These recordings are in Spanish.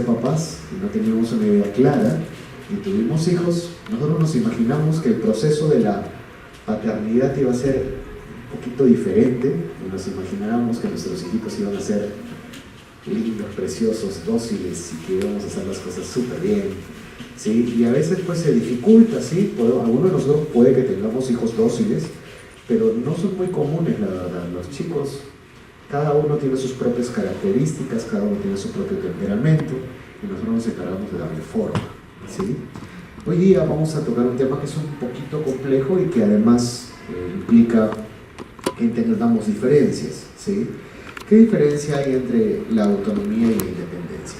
papás y no teníamos una idea clara y tuvimos hijos, nosotros nos imaginamos que el proceso de la paternidad iba a ser un poquito diferente y nos imaginábamos que nuestros hijitos iban a ser lindos, preciosos, dóciles y que íbamos a hacer las cosas súper bien, ¿sí? Y a veces pues se dificulta, ¿sí? Algunos de nosotros puede que tengamos hijos dóciles, pero no son muy comunes, la verdad. Los chicos, cada uno tiene sus propias características, cada uno tiene su propio temperamento y nosotros nos encargamos de darle forma, ¿sí? Hoy día vamos a tocar un tema que es un poquito complejo y que además implica que entendamos diferencias, ¿sí? ¿Qué diferencia hay entre la autonomía y la independencia?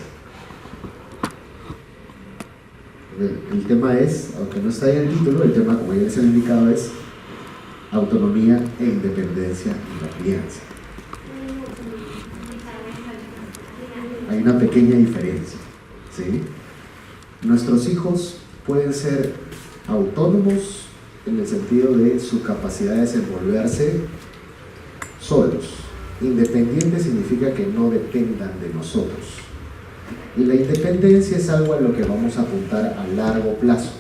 El tema es, aunque no está ahí en el título, el tema, como ya les he indicado, es autonomía e independencia en la crianza. Hay una pequeña diferencia, ¿sí? Nuestros hijos pueden ser autónomos en el sentido de su capacidad de desenvolverse solos. Independiente significa que no dependan de nosotros. Y la independencia es algo a lo que vamos a apuntar a largo plazo.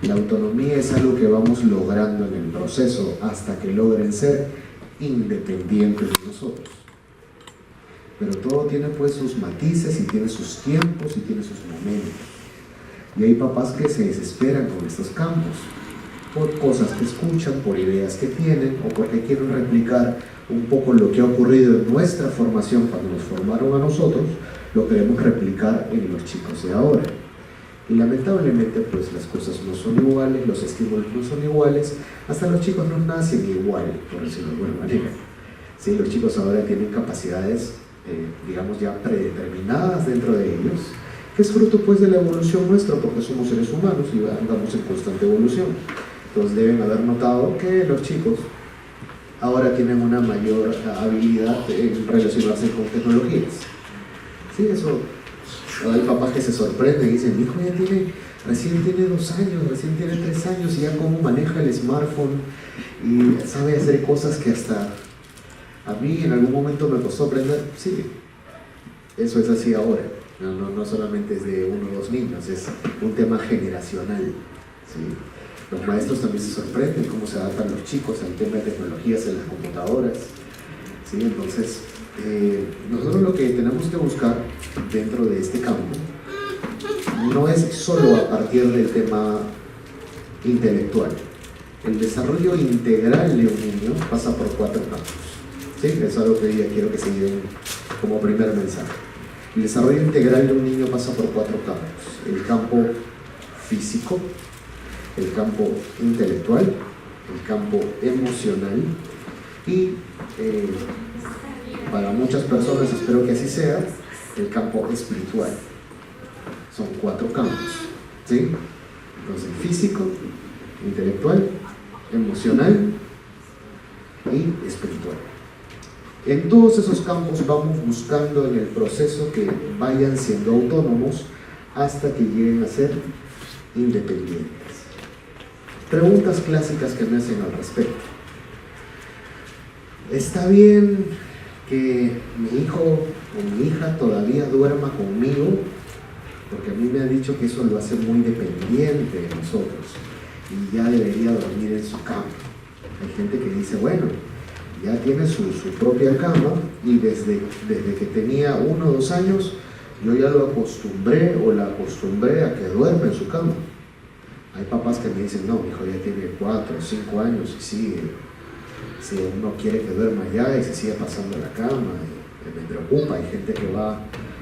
La autonomía es algo que vamos logrando en el proceso hasta que logren ser independientes de nosotros. Pero todo tiene pues sus matices y tiene sus tiempos y tiene sus momentos. Y hay papás que se desesperan con estos campos, por cosas que escuchan, por ideas que tienen o porque quieren replicar un poco lo que ha ocurrido en nuestra formación cuando nos formaron a nosotros, lo queremos replicar en los chicos de ahora. Y lamentablemente pues las cosas no son iguales, los estímulos no son iguales, hasta los chicos no nacen igual, por decirlo de alguna manera. Sí, los chicos ahora tienen capacidades, digamos ya predeterminadas dentro de ellos, que es fruto pues de la evolución nuestra, porque somos seres humanos y andamos en constante evolución. Entonces deben haber notado que los chicos ahora tienen una mayor habilidad en relacionarse con tecnologías. Sí, eso, hay papás que se sorprenden y dicen, mi hijo ya recién tiene 2 años, recién tiene 3 años y ya cómo maneja el smartphone y sabe hacer cosas que hasta a mí en algún momento me costó aprender. Sí, eso es así ahora. No solamente es de 1 o 2 niños, es un tema generacional, ¿sí? Los maestros también se sorprenden cómo se adaptan los chicos al tema de tecnologías en las computadoras, ¿sí? Entonces, nosotros lo que tenemos que buscar dentro de este campo no es solo a partir del tema intelectual. El desarrollo integral de un niño pasa por 4 campos, ¿sí? Eso es algo que ya quiero que se lleven como primer mensaje. El desarrollo integral de un niño pasa por 4 campos: el campo físico, el campo intelectual, el campo emocional y para muchas personas, espero que así sea, el campo espiritual. Son 4 campos, ¿sí? Entonces, físico, intelectual, emocional y espiritual. En todos esos campos vamos buscando en el proceso que vayan siendo autónomos hasta que lleguen a ser independientes. Preguntas clásicas que me hacen al respecto. ¿Está bien que mi hijo o mi hija todavía duerma conmigo? Porque a mí me han dicho que eso lo hace muy dependiente de nosotros y ya debería dormir en su cama. Hay gente que dice, bueno, ya tiene su propia cama y desde que tenía 1 o 2 años yo ya lo acostumbré o la acostumbré a que duerma en su cama. Hay papás que me dicen, no, mi hijo ya tiene 4 o 5 años y sigue, si uno quiere que duerma ya y se sigue pasando a la cama, y me preocupa. Hay gente que va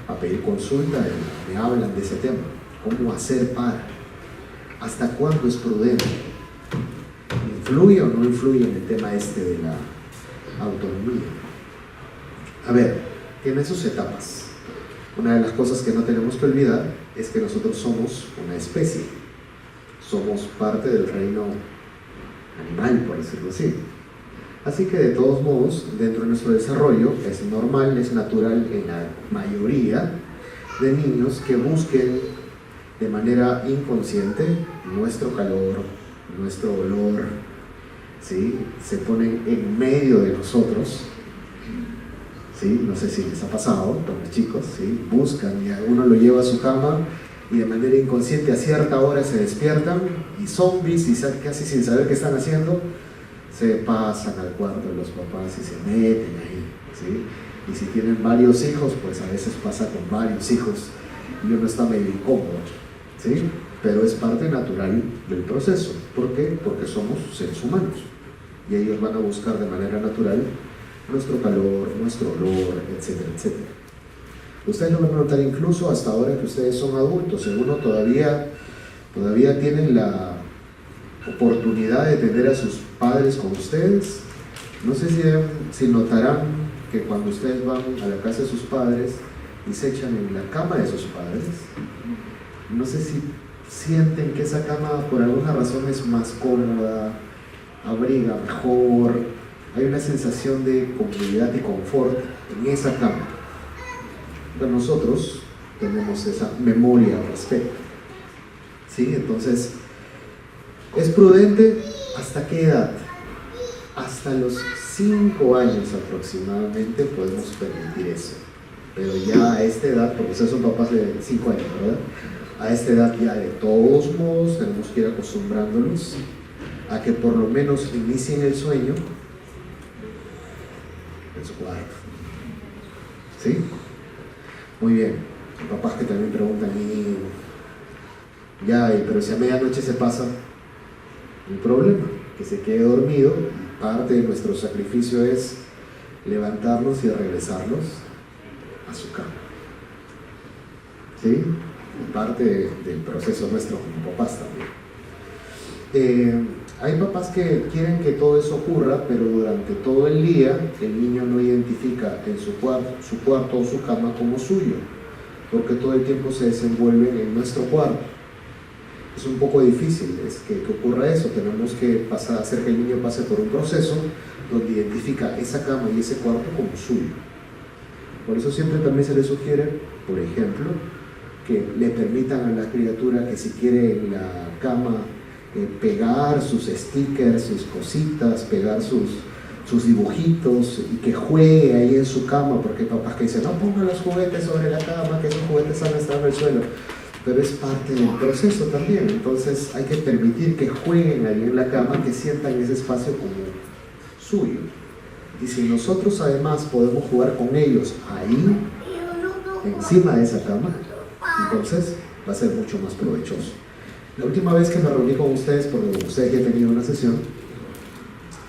a pedir consulta y me hablan de ese tema. ¿Cómo hacer para? ¿Hasta cuándo es prudente? ¿Influye o no influye en el tema de la autonomía? A ver, tiene sus etapas. Una de las cosas que no tenemos que olvidar es que nosotros somos una especie. Somos parte del reino animal, por decirlo así. Así que de todos modos, dentro de nuestro desarrollo, es normal, es natural en la mayoría de niños que busquen de manera inconsciente nuestro calor, nuestro olor, ¿sí? Se ponen en medio de nosotros, ¿sí? No sé si les ha pasado con los chicos, ¿sí? Buscan y uno lo lleva a su cama y de manera inconsciente a cierta hora se despiertan y zombies y casi sin saber qué están haciendo, se pasan al cuarto de los papás y se meten ahí, ¿sí? Y si tienen varios hijos, pues a veces pasa con varios hijos y uno está medio incómodo, ¿sí? Pero es parte natural del proceso. ¿Por qué? Porque somos seres humanos y ellos van a buscar de manera natural nuestro calor, nuestro olor, etcétera, etcétera. Ustedes lo van a notar incluso hasta ahora que ustedes son adultos, seguro todavía tienen la oportunidad de tener a sus padres con ustedes. No sé si notarán que cuando ustedes van a la casa de sus padres y se echan en la cama de sus padres, no sé si sienten que esa cama por alguna razón es más cómoda, abriga mejor, hay una sensación de comodidad y confort en esa cama. Pero nosotros tenemos esa memoria al respecto, ¿sí? Entonces, ¿es prudente hasta qué edad? Hasta los 5 años aproximadamente podemos permitir eso. Pero ya a esta edad, porque ustedes son papás de 5 años, ¿verdad? A esta edad ya de todos modos tenemos que ir acostumbrándonos a que por lo menos inicien el sueño en su cuarto, ¿sí? Muy bien. Hay papás que también preguntan, pero si a medianoche se pasa, un problema, que se quede dormido. Parte de nuestro sacrificio es levantarnos y regresarlos a su cama, ¿sí? Parte del proceso nuestro como papás también. Hay papás que quieren que todo eso ocurra, pero durante todo el día el niño no identifica en su cuarto o su cama como suyo, porque todo el tiempo se desenvuelve en nuestro cuarto. Es un poco difícil que ocurra eso. Tenemos que hacer que el niño pase por un proceso donde identifica esa cama y ese cuarto como suyo. Por eso siempre también se le sugiere, por ejemplo, que le permitan a la criatura que si quiere en la cama pegar sus stickers, sus cositas, pegar sus dibujitos y que juegue ahí en su cama, porque hay papás que dicen, no ponga los juguetes sobre la cama, que esos juguetes van a estar en el suelo. Pero es parte del proceso también, entonces hay que permitir que jueguen ahí en la cama, que sientan ese espacio como suyo. Y si nosotros además podemos jugar con ellos ahí, encima de esa cama, entonces va a ser mucho más provechoso. La última vez que me reuní con ustedes, porque ustedes ya han tenido una sesión,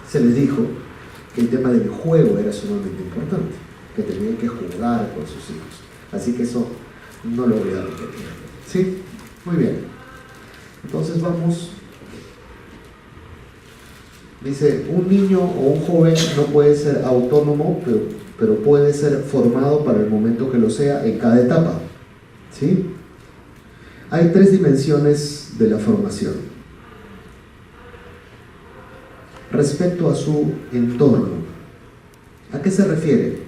se les dijo que el tema del juego era sumamente importante, que tenían que jugar con sus hijos. Así que eso no lo voy a repetir. ¿Sí? Muy bien. Entonces vamos. Dice, un niño o un joven no puede ser autónomo, pero puede ser formado para el momento que lo sea en cada etapa. ¿Sí? Hay 3 dimensiones de la formación. Respecto a su entorno. ¿A qué se refiere?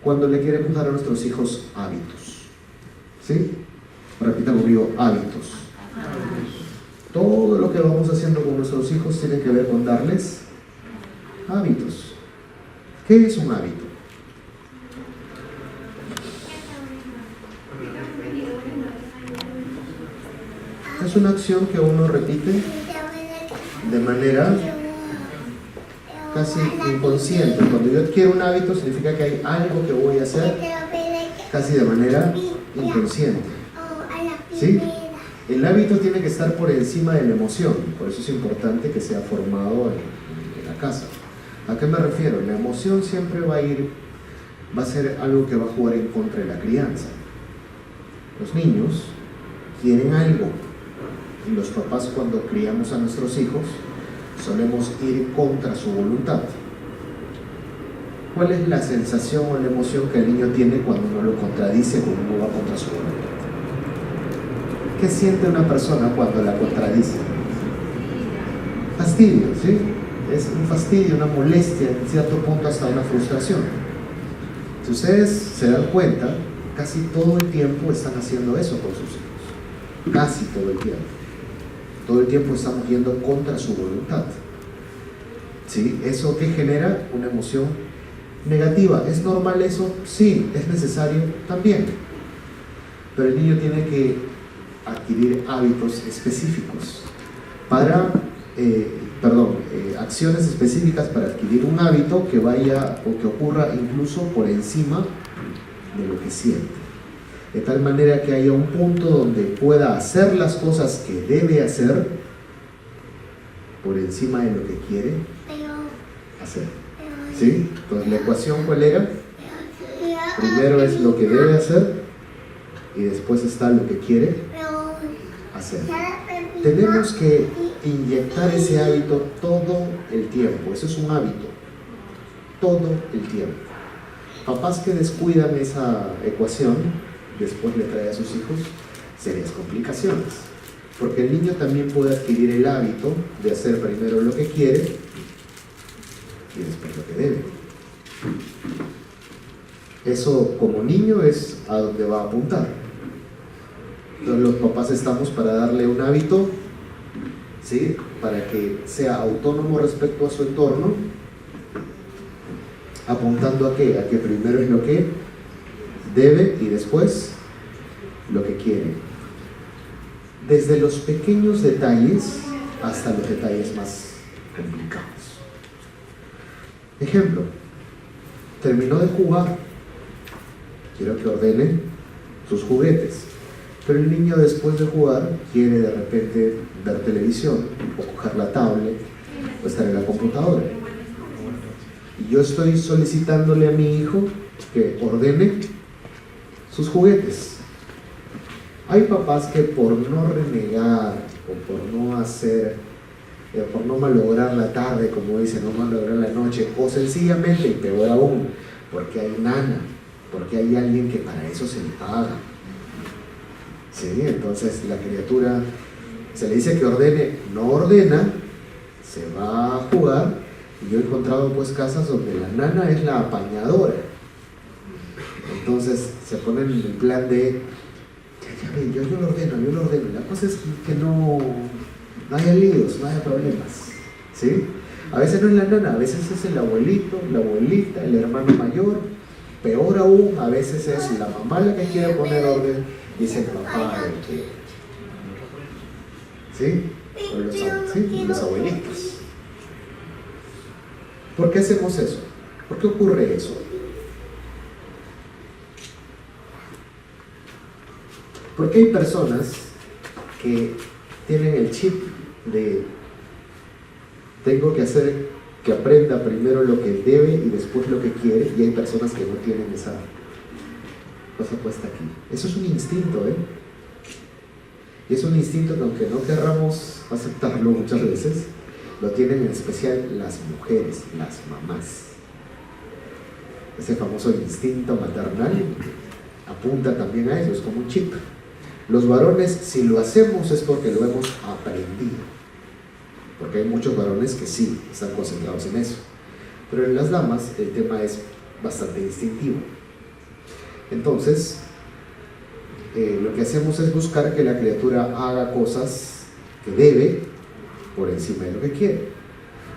Cuando le queremos dar a nuestros hijos hábitos. ¿Sí? Repita conmigo, hábitos. Todo lo que vamos haciendo con nuestros hijos tiene que ver con darles hábitos. ¿Qué es un hábito? Es una acción que uno repite de manera casi inconsciente. Cuando yo adquiero un hábito significa que hay algo que voy a hacer casi de manera inconsciente. ¿Sí? El hábito tiene que estar por encima de la emoción, por eso es importante que sea formado en la casa. ¿A qué me refiero? La emoción siempre va a ser algo que va a jugar en contra de la crianza. Los niños quieren algo y los papás cuando criamos a nuestros hijos solemos ir contra su voluntad. ¿Cuál es la sensación o la emoción que el niño tiene cuando uno lo contradice, cuando uno va contra su voluntad? ¿Qué siente una persona cuando la contradice? Fastidio, ¿sí? Es un fastidio, una molestia, en cierto punto hasta una frustración. Si ustedes se dan cuenta, casi todo el tiempo están haciendo eso con sus hijos. Casi todo el tiempo. Todo el tiempo estamos yendo contra su voluntad. ¿Sí? ¿Eso qué genera? Una emoción Negativa, ¿es normal eso? Sí, es necesario también. Pero el niño tiene que adquirir hábitos específicos para, acciones específicas para adquirir un hábito que vaya o que ocurra incluso por encima de lo que siente. De tal manera que haya un punto donde pueda hacer las cosas que debe hacer por encima de lo que quiere hacer. ¿Sí? Entonces la ecuación, ¿cuál era? Primero es lo que debe hacer y después está lo que quiere hacer. Tenemos que inyectar ese hábito todo el tiempo. Eso es un hábito. Todo el tiempo. Papás que descuidan esa ecuación, después le trae a sus hijos serias complicaciones. Porque el niño también puede adquirir el hábito de hacer primero lo que quiere y después lo que debe. Eso como niño es a donde va a apuntar. Entonces los papás estamos para darle un hábito, ¿sí?, para que sea autónomo respecto a su entorno, apuntando ¿a qué? A que primero es lo que debe y después lo que quiere. Desde los pequeños detalles hasta los detalles más complicados. Ejemplo, terminó de jugar, quiero que ordene sus juguetes, pero el niño después de jugar quiere de repente ver televisión o coger la tablet o estar en la computadora. Y yo estoy solicitándole a mi hijo que ordene sus juguetes. Hay papás que por no renegar o por no hacer, por no malograr la tarde, como dicen, no malograr la noche, o sencillamente, y peor aún, porque hay nana, porque hay alguien que para eso se le paga. ¿Sí? Entonces la criatura se le dice que ordene, no ordena, se va a jugar. Y yo he encontrado pues casas donde la nana es la apañadora. Entonces se ponen en el plan de yo lo ordeno. La cosa es que no haya líos, no haya problemas. ¿Sí? A veces no es la nana, a veces es el abuelito, la abuelita, el hermano mayor. Peor aún, a veces es la mamá la que quiere poner orden y es el papá el que... ¿Sí? O los abuelitos. ¿Por qué hacemos eso? ¿Por qué ocurre eso? Porque hay personas que tienen el chip de tengo que hacer que aprenda primero lo que debe y después lo que quiere, y hay personas que no tienen esa cosa puesta aquí. Eso es un instinto, ¿eh? Y es un instinto que aunque no querramos aceptarlo muchas veces, lo tienen en especial las mujeres, las mamás. Ese famoso instinto maternal apunta también a eso, es como un chip. Los varones, si lo hacemos es porque lo hemos aprendido, porque hay muchos varones que sí están concentrados en eso, pero en las damas el tema es bastante instintivo. Entonces lo que hacemos es buscar que la criatura haga cosas que debe por encima de lo que quiere.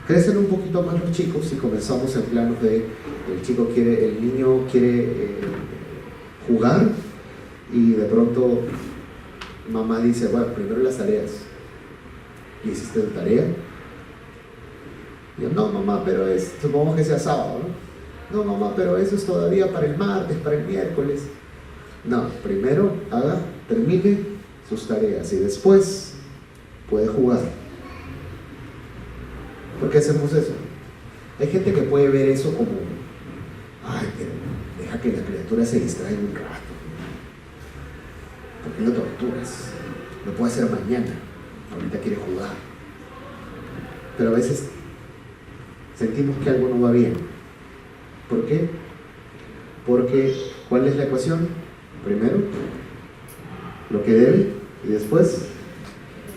Crecen un poquito más los chicos y comenzamos en planos de el niño quiere jugar y de pronto mamá dice, bueno, primero las tareas. ¿Y hiciste tu tarea? Y yo, no mamá, pero supongo que sea sábado, ¿no? No mamá, pero eso es todavía para el martes, para el miércoles. No, primero termine sus tareas y después puede jugar. ¿Por qué hacemos eso? Hay gente que puede ver eso como, ay, pero deja que la criatura se distraiga un rato. ¿Por qué lo torturas? Lo puede hacer mañana, ahorita quiere jugar. Pero a veces sentimos que algo no va bien. ¿Por qué? Porque, ¿cuál es la ecuación? Primero, lo que debe y después,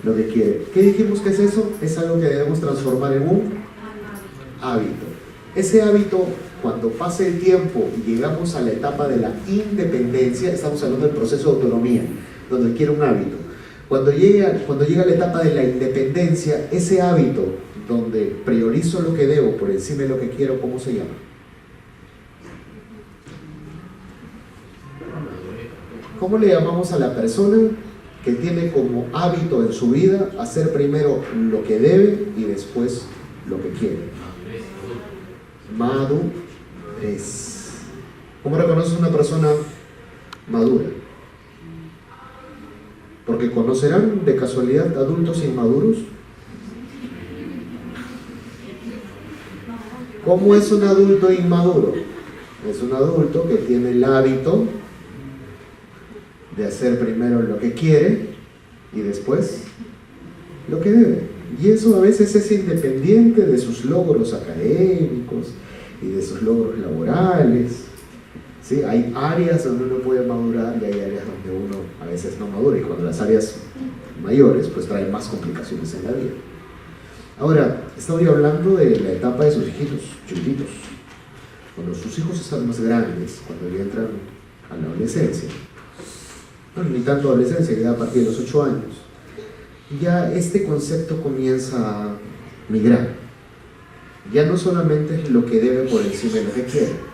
lo que quiere. ¿Qué dijimos que es eso? Es algo que debemos transformar en un hábito. Ese hábito, cuando pase el tiempo y llegamos a la etapa de la independencia, estamos hablando del proceso de autonomía, donde quiere un hábito. Cuando llega la etapa de la independencia, ese hábito donde priorizo lo que debo por encima de lo que quiero, ¿cómo se llama? ¿Cómo le llamamos a la persona que tiene como hábito en su vida hacer primero lo que debe y después lo que quiere? Madurez. ¿Cómo reconoces una persona madura? Porque conocerán de casualidad adultos inmaduros. ¿Cómo es un adulto inmaduro? Es un adulto que tiene el hábito de hacer primero lo que quiere y después lo que debe. Y eso a veces es independiente de sus logros académicos y de sus logros laborales. ¿Sí? Hay áreas donde uno puede madurar y hay áreas donde uno a veces no madura, y cuando las áreas mayores pues traen más complicaciones en la vida. Ahora, estoy hablando de la etapa de sus hijitos chiquititos. Cuando sus hijos están más grandes, cuando ya entran a la adolescencia, no, ni tanto adolescencia, ya a partir de los 8 años, ya este concepto comienza a migrar. Ya no solamente es lo que debe por encima de lo que quiere,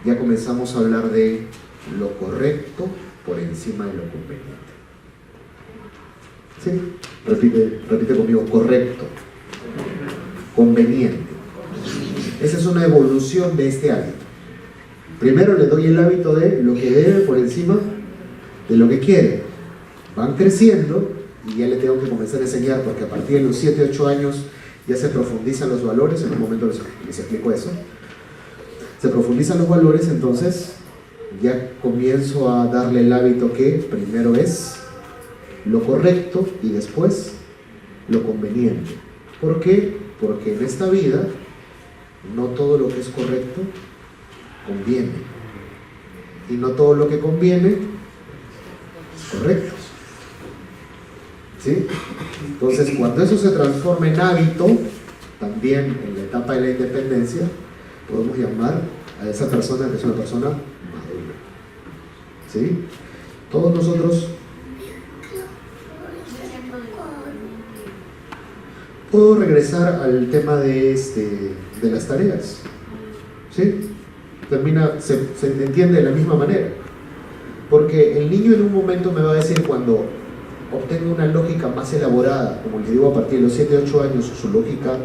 ya comenzamos a hablar de lo correcto por encima de lo conveniente. ¿Sí? Repite conmigo, correcto, conveniente. Esa es una evolución de este hábito. Primero le doy el hábito de lo que debe por encima de lo que quiere. Van creciendo y ya le tengo que comenzar a enseñar, porque a partir de los 7, 8 años ya se profundizan los valores. En un momento les explico eso. Se profundizan los valores, entonces ya comienzo a darle el hábito que primero es lo correcto y después lo conveniente. ¿Por qué? Porque en esta vida no todo lo que es correcto conviene, y no todo lo que conviene es correcto. ¿Sí? Entonces, cuando eso se transforma en hábito, también en la etapa de la independencia, podemos llamar a esa persona que es una persona madura. ¿Sí? Todos nosotros. Puedo regresar al tema de las tareas. ¿Sí? Se entiende de la misma manera. Porque el niño en un momento me va a decir, cuando obtenga una lógica más elaborada, como les digo, a partir de los 7, 8 años, su lógica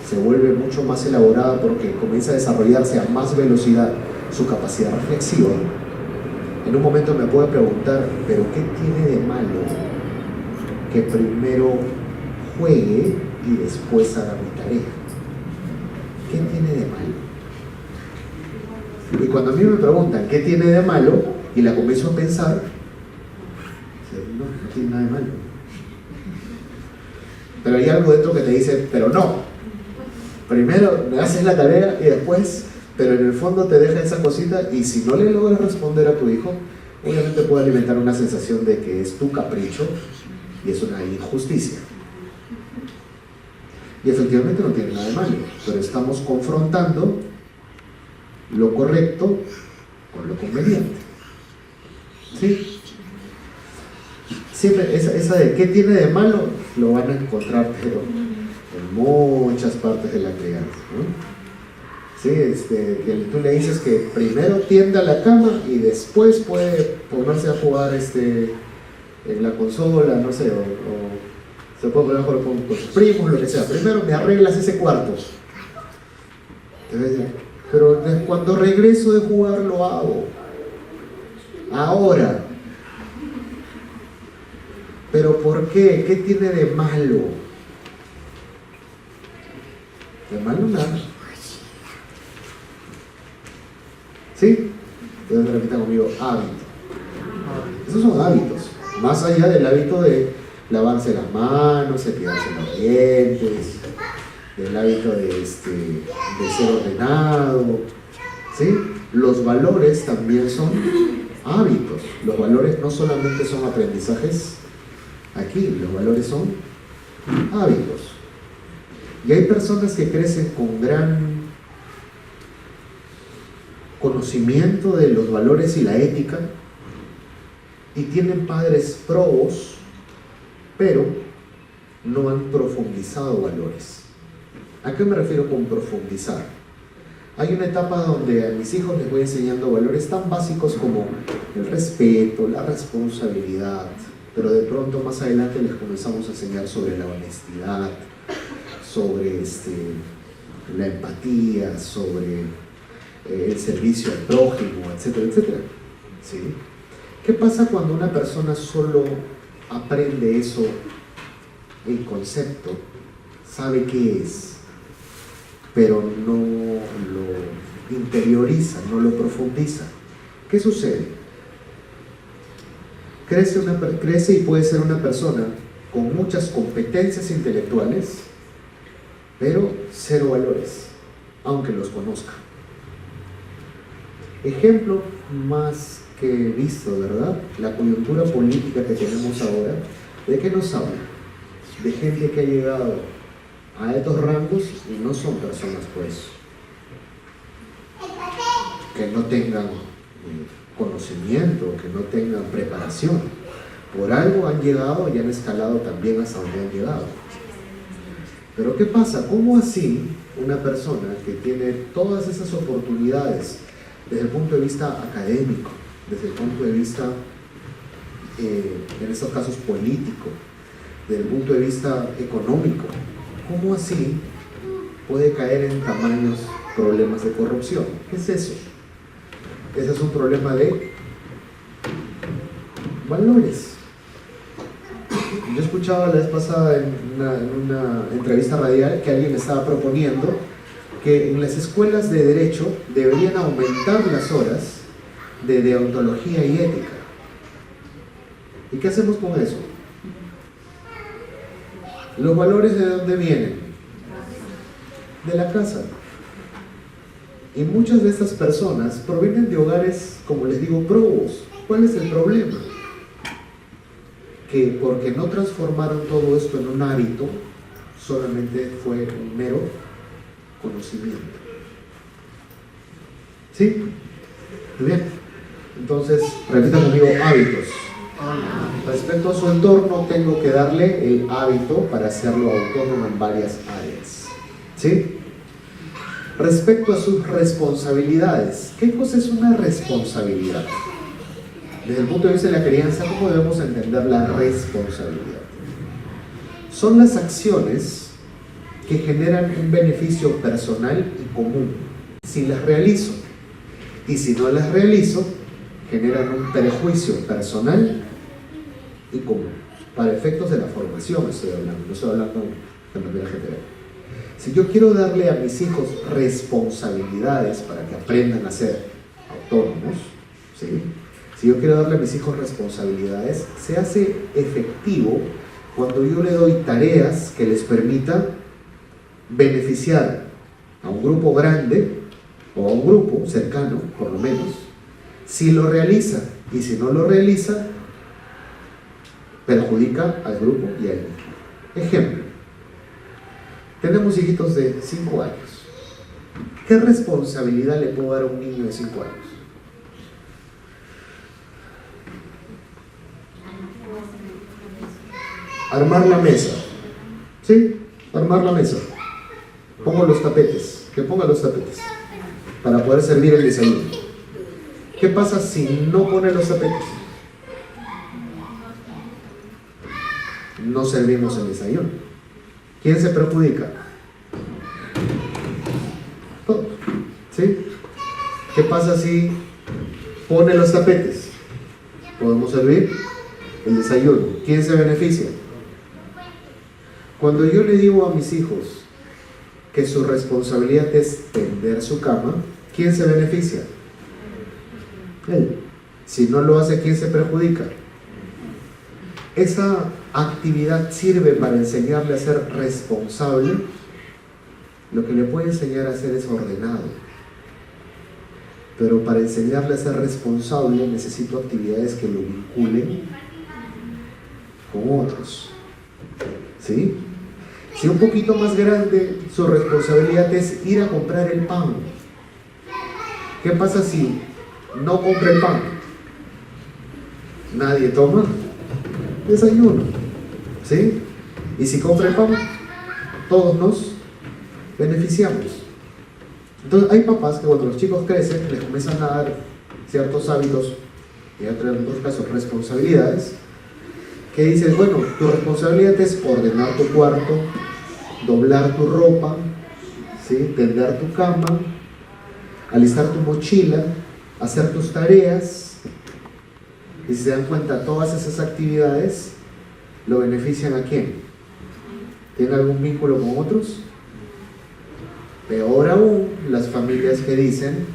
se vuelve mucho más elaborada porque comienza a desarrollarse a más velocidad su capacidad reflexiva. En un momento me puede preguntar, ¿pero qué tiene de malo que primero juegue y después haga mi tarea? ¿Qué tiene de malo? Y cuando a mí me preguntan ¿qué tiene de malo? Y la comienzo a pensar, no tiene nada de malo. Pero hay algo dentro que te dice, pero no. Primero me haces la tarea y después, pero en el fondo te deja esa cosita, y si no le logras responder a tu hijo, obviamente puede alimentar una sensación de que es tu capricho y es una injusticia. Y efectivamente no tiene nada de malo, pero estamos confrontando lo correcto con lo conveniente. ¿Sí? Siempre esa de qué tiene de malo lo van a encontrar, pero en muchas partes de la crianza, ¿no? Sí, que tú le dices que primero tienda la cama y después puede ponerse a jugar en la consola, no sé, o se puede poner a jugar con sus primos, lo que sea. Primero me arreglas ese cuarto. Pero cuando regreso de jugar lo hago. Ahora. ¿Pero por qué? ¿Qué tiene de malo? De malo nada. ¿Sí? Entonces repitan conmigo, hábito. Esos son hábitos. Más allá del hábito de lavarse las manos, cepillarse los dientes, del hábito de ser ordenado. ¿Sí? Los valores también son hábitos. Los valores no solamente son aprendizajes aquí, los valores son hábitos. Y hay personas que crecen con gran conocimiento de los valores y la ética y tienen padres probos, pero no han profundizado valores. ¿A qué me refiero con profundizar? Hay una etapa donde a mis hijos les voy enseñando valores tan básicos como el respeto, la responsabilidad, pero de pronto más adelante les comenzamos a enseñar sobre la honestidad, sobre la empatía, sobre el servicio al prójimo, etcétera, etcétera. ¿Sí? ¿Qué pasa cuando una persona solo aprende eso en concepto, sabe qué es, pero no lo interioriza, no lo profundiza? ¿Qué sucede? Crece y puede ser una persona con muchas competencias intelectuales, pero cero valores, aunque los conozca. Ejemplo más que visto, ¿verdad? La coyuntura política que tenemos ahora, ¿de qué nos habla? De gente que ha llegado a altos rangos y no son personas, pues, que no tengan conocimiento, que no tengan preparación. Por algo han llegado y han escalado también hasta donde han llegado. Pero ¿qué pasa? ¿Cómo así una persona que tiene todas esas oportunidades desde el punto de vista académico, desde el punto de vista, en estos casos político, desde el punto de vista económico, cómo así puede caer en tamaños problemas de corrupción? ¿Qué es eso? Ese es un problema de valores. Yo escuchaba la vez pasada en una entrevista radial que alguien estaba proponiendo que en las escuelas de derecho deberían aumentar las horas de deontología y ética. ¿Y qué hacemos con eso? ¿Los valores de dónde vienen? De la casa. Y muchas de estas personas provienen de hogares, como les digo, probos. ¿Cuál es el problema? Que porque no transformaron todo esto en un hábito, solamente fue un mero conocimiento. ¿Sí? Muy bien. Entonces, repita conmigo: hábitos. Respecto a su entorno, tengo que darle el hábito para hacerlo autónomo en varias áreas. ¿Sí? Respecto a sus responsabilidades, ¿qué cosa es una responsabilidad? Desde el punto de vista de la crianza, ¿cómo debemos entender la responsabilidad? Son las acciones que generan un beneficio personal y común. Si las realizo y si no las realizo, generan un perjuicio personal y común. Para efectos de la formación estoy hablando, no estoy hablando de manera general. Si yo quiero darle a mis hijos responsabilidades para que aprendan a ser autónomos, ¿sí? Si yo quiero darle a mis hijos responsabilidades, se hace efectivo cuando yo le doy tareas que les permitan beneficiar a un grupo grande o a un grupo cercano, por lo menos. Si lo realiza y si no lo realiza, perjudica al grupo y a él mismo. Ejemplo: tenemos hijitos de 5 años. ¿Qué responsabilidad le puedo dar a un niño de 5 años? Armar la mesa. ¿Sí? Armar la mesa. Pongo los tapetes. Que ponga los tapetes para poder servir el desayuno. ¿Qué pasa si no pone los tapetes? No servimos el desayuno. ¿Quién se perjudica? Todos. ¿Sí? ¿Qué pasa si pone los tapetes? Podemos servir el desayuno. ¿Quién se beneficia? Cuando yo le digo a mis hijos que su responsabilidad es tender su cama, ¿quién se beneficia? Él. Si no lo hace, ¿quién se perjudica? Esa actividad sirve para enseñarle a ser responsable. Lo que le puede enseñar a ser es ordenado. Pero para enseñarle a ser responsable necesito actividades que lo vinculen con otros. ¿Sí? Si un poquito más grande, su responsabilidad es ir a comprar el pan. ¿Qué pasa si no compra el pan? Nadie toma desayuno. ¿Sí? Y si compra el pan, todos nos beneficiamos. Entonces hay papás que cuando los chicos crecen les comienzan a dar ciertos hábitos, y en otros casos responsabilidades, que dicen, bueno, tu responsabilidad es ordenar tu cuarto, doblar tu ropa, ¿sí? Tender tu cama, alistar tu mochila, hacer tus tareas. Y si se dan cuenta, todas esas actividades lo benefician ¿a quién? ¿Tienen algún vínculo con otros? Peor aún, las familias que dicen,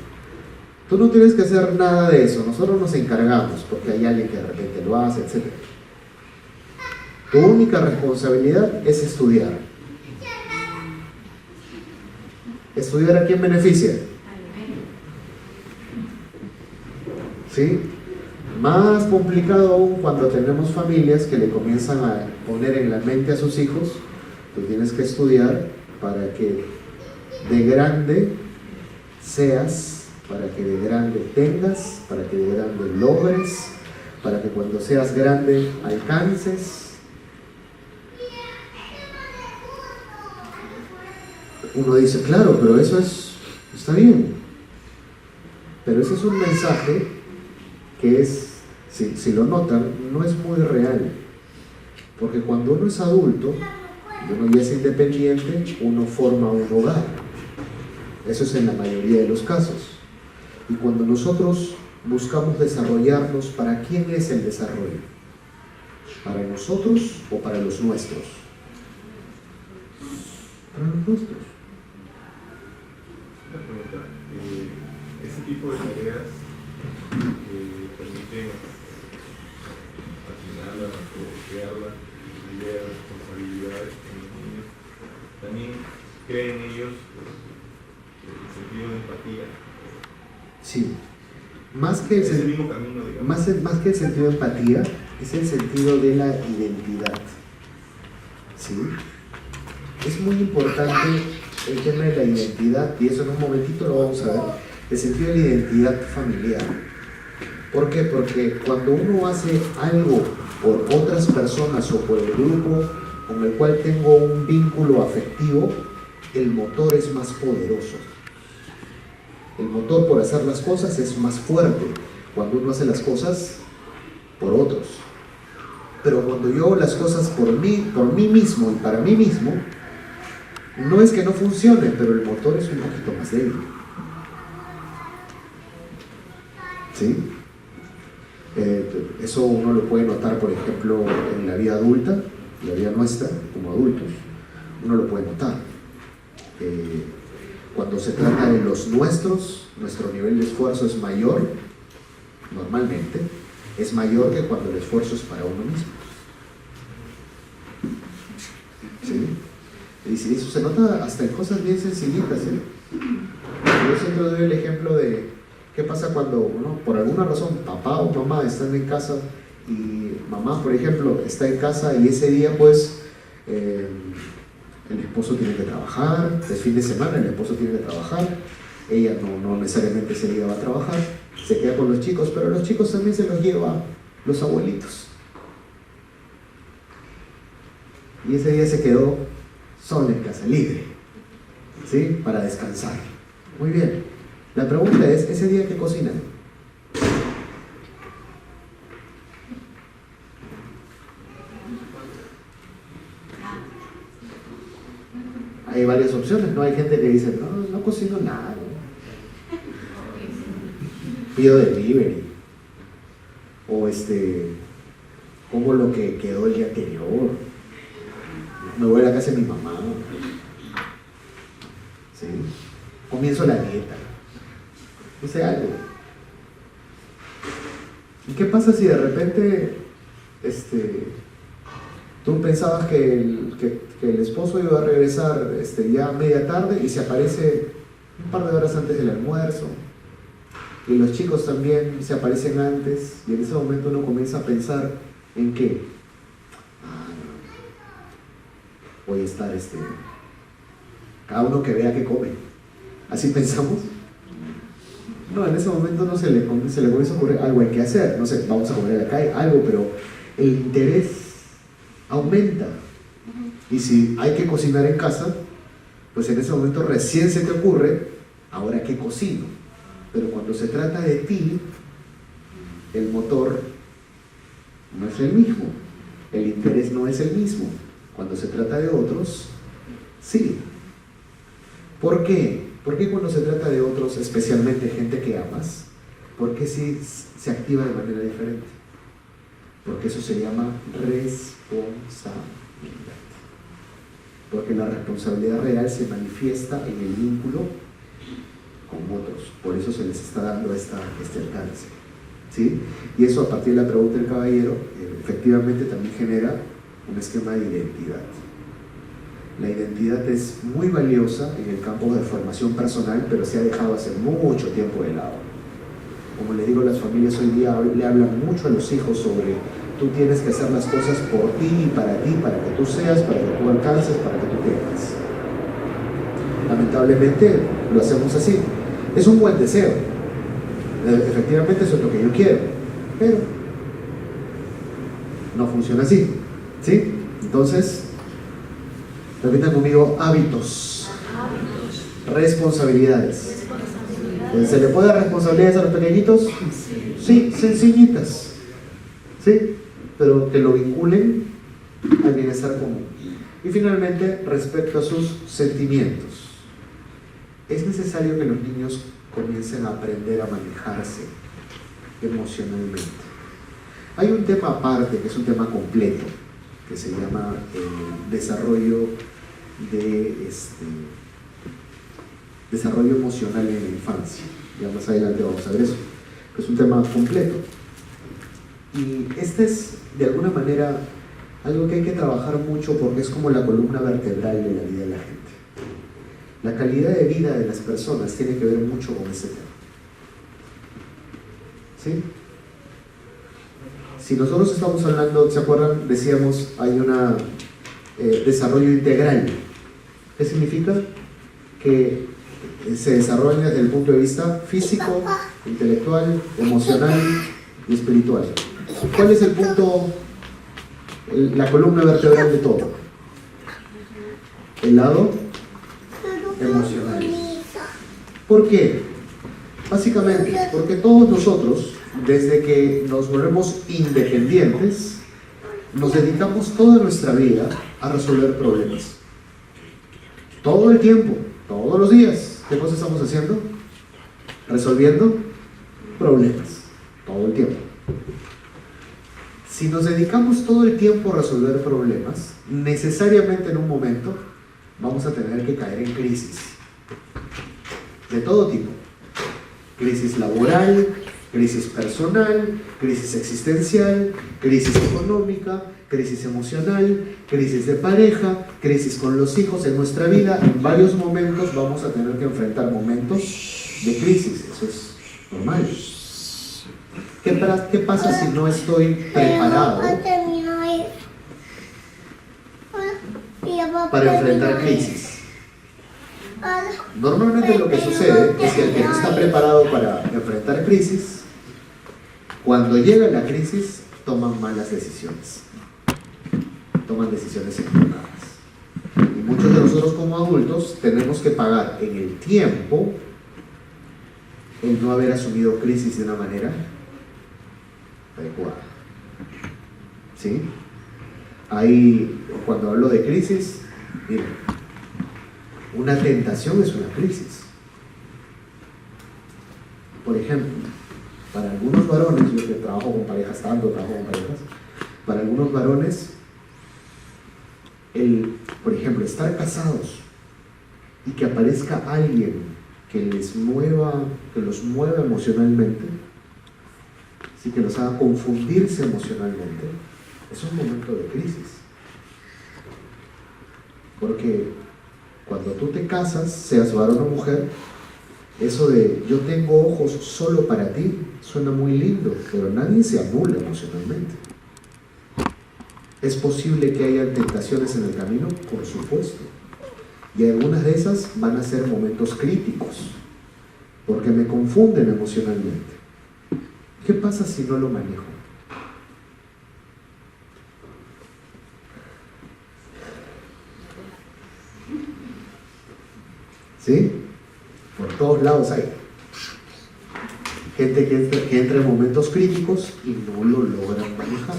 tú no tienes que hacer nada de eso, nosotros nos encargamos, porque hay alguien que de repente lo hace, etc. Tu única responsabilidad es estudiar. ¿Estudiar a quién beneficia? ¿Sí? Más complicado aún cuando tenemos familias que le comienzan a poner en la mente a sus hijos, tú tienes que estudiar para que de grande seas, para que de grande tengas, para que de grande logres, para que cuando seas grande alcances. Uno dice, claro, pero eso está bien. Pero ese es un mensaje que es, si lo notan, no es muy real. Porque cuando uno es adulto, y uno ya es independiente, uno forma un hogar. Eso es en la mayoría de los casos. Y cuando nosotros buscamos desarrollarnos, ¿para quién es el desarrollo? ¿Para nosotros o para los nuestros? Para los nuestros. Una pregunta, ese tipo de tareas que permiten asignarlas o crearlas, ideas, responsabilidades en los niños, también creen ellos el sentido de empatía. Sí, más que es el mismo camino, digamos. Más que el sentido de empatía, es el sentido de la identidad. ¿Sí? Es muy importante el tema de la identidad, y eso en un momentito lo vamos a ver, el sentido de la identidad familiar. ¿Por qué? Porque cuando uno hace algo por otras personas o por el grupo con el cual tengo un vínculo afectivo, el motor es más poderoso. El motor por hacer las cosas es más fuerte cuando uno hace las cosas por otros. Pero cuando yo hago las cosas por mí mismo y para mí mismo, no es que no funcione, pero el motor es un poquito más débil. ¿Sí? Eso uno lo puede notar, por ejemplo, en la vida adulta, la vida nuestra, como adultos. Uno lo puede notar. Cuando se trata de los nuestros, nuestro nivel de esfuerzo es mayor, normalmente, es mayor que cuando el esfuerzo es para uno mismo. ¿Sí? Y eso se nota hasta en cosas bien sencillitas. Yo siempre doy el ejemplo de qué pasa cuando uno, por alguna razón, papá o mamá están en casa y mamá, por ejemplo, está en casa y ese día pues el esposo tiene que trabajar, es fin de semana, el esposo tiene que trabajar, ella no necesariamente ese día va a trabajar, se queda con los chicos, pero los chicos también se los lleva los abuelitos. Y ese día se quedó sola en casa, libre, ¿sí? Para descansar. Muy bien. La pregunta es, ¿ese día qué cocinan? Hay varias opciones, ¿no? Hay gente que dice, no cocino nada, ¿no? Pido delivery. O como lo que quedó el día anterior. Me voy a la casa de mi mamá. ¿Sí? Comienzo la dieta. No sé, algo. ¿Y qué pasa si de repente tú pensabas que el esposo iba a regresar ya a media tarde y se aparece un par de horas antes del almuerzo? Y los chicos también se aparecen antes, y en ese momento uno comienza a pensar en qué. Voy a estar cada uno que vea que come. ¿Así pensamos? No, en ese momento no se le comienza a ocurrir algo hay que hacer, no sé, vamos a comer en la calle, algo, pero el interés aumenta. Y si hay que cocinar en casa, pues en ese momento recién se te ocurre Ahora que cocino, pero cuando se trata de ti, el motor no es el mismo, el interés no es el mismo. Cuando se trata de otros, sí. ¿Por qué? Porque cuando se trata de otros, especialmente gente que amas, porque sí se activa de manera diferente? Porque eso se llama responsabilidad. Porque la responsabilidad real se manifiesta en el vínculo con otros. Por eso se les está dando este alcance. ¿Sí? Y eso, a partir de la pregunta del caballero, efectivamente también genera un esquema de identidad. La identidad es muy valiosa en el campo de formación personal, pero se ha dejado hace mucho tiempo de lado. Como les digo, las familias hoy día le hablan mucho a los hijos sobre tú tienes que hacer las cosas por ti, para que tú seas, para que tú alcances, para que tú tengas. Lamentablemente lo hacemos así. Es un buen deseo. Efectivamente eso es lo que yo quiero, pero no funciona así. ¿Sí? Entonces, repitan conmigo: hábitos, responsabilidades. ¿Se le puede dar responsabilidades a los pequeñitos? Sí, sencillitas. ¿Sí? Pero que lo vinculen al bienestar común. Y finalmente, respecto a sus sentimientos, es necesario que los niños comiencen a aprender a manejarse emocionalmente. Hay un tema aparte, que es un tema completo, que se llama desarrollo emocional en la infancia. Ya más adelante vamos a ver eso, que es un tema completo. Y este es, de alguna manera, algo que hay que trabajar mucho porque es como la columna vertebral de la vida de la gente. La calidad de vida de las personas tiene que ver mucho con ese tema. ¿Sí? Si nosotros estamos hablando, ¿se acuerdan? Decíamos, hay un desarrollo integral. ¿Qué significa? Que se desarrolla desde el punto de vista físico, intelectual, emocional y espiritual. ¿Cuál es el punto, la columna vertebral de todo? El lado emocional. ¿Por qué? Básicamente, porque todos nosotros, desde que nos volvemos independientes, nos dedicamos toda nuestra vida a resolver problemas. Todo el tiempo, todos los días. ¿Qué cosa estamos haciendo? Resolviendo problemas. Todo el tiempo. Si nos dedicamos todo el tiempo a resolver problemas, necesariamente en un momento vamos a tener que caer en crisis. De todo tipo. Crisis laboral, crisis personal, crisis existencial, crisis económica, crisis emocional, crisis de pareja, crisis con los hijos. En nuestra vida, en varios momentos vamos a tener que enfrentar momentos de crisis. Eso es normal. ¿Qué pasa si no estoy preparado para enfrentar crisis? Normalmente lo que sucede es que el que no está preparado para enfrentar crisis, cuando llega la crisis, toman malas decisiones. Toman decisiones equivocadas. Y muchos de nosotros como adultos tenemos que pagar en el tiempo el no haber asumido crisis de una manera adecuada. ¿Sí? Ahí, cuando hablo de crisis, miren, una tentación es una crisis. Por ejemplo, para algunos varones, yo que trabajo con parejas, para algunos varones, por ejemplo, estar casados y que aparezca alguien que los mueva emocionalmente, sí, que los haga confundirse emocionalmente, es un momento de crisis. Porque cuando tú te casas, seas varón o mujer, eso de yo tengo ojos solo para ti suena muy lindo, pero nadie se anula emocionalmente. ¿Es posible que haya tentaciones en el camino? Por supuesto. Y algunas de esas van a ser momentos críticos, porque me confunden emocionalmente. ¿Qué pasa si no lo manejo? ¿Sí? ¿Por todos lados hay. Gente que entra en momentos críticos y no lo logran manejar.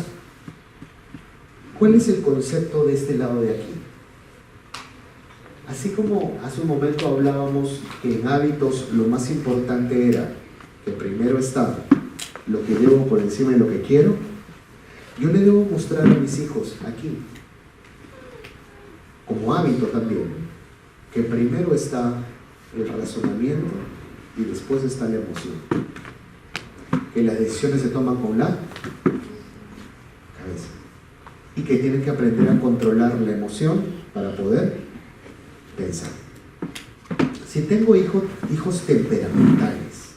¿Cuál es el concepto de este lado de aquí? Así como hace un momento hablábamos que en hábitos lo más importante era que primero está lo que debo por encima de lo que quiero, yo le debo mostrar a mis hijos aquí, como hábito también, que primero está el razonamiento y después está la emoción. Que las decisiones se toman con la cabeza y que tienen que aprender a controlar la emoción para poder pensar. Si tengo hijos temperamentales,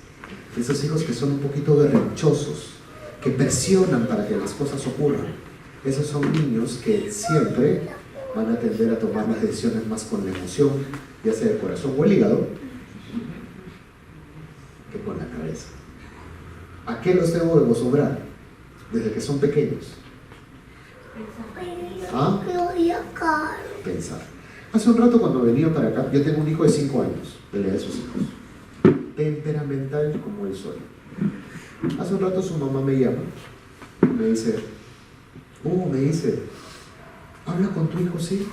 esos hijos que son un poquito berrinchosos, que presionan para que las cosas ocurran, esos son niños que siempre van a tender a tomar las decisiones más con la emoción, ya sea el corazón o el hígado, que con la cabeza. ¿A qué los debo de acostumbrar? Desde que son pequeños. ¿Ah? Pensar. Hace un rato cuando venía para acá, yo tengo un hijo de 5 años, de la edad de sus hijos, temperamental como el sol. Hace un rato su mamá me llama, me dice, habla con tu hijo, ¿sí?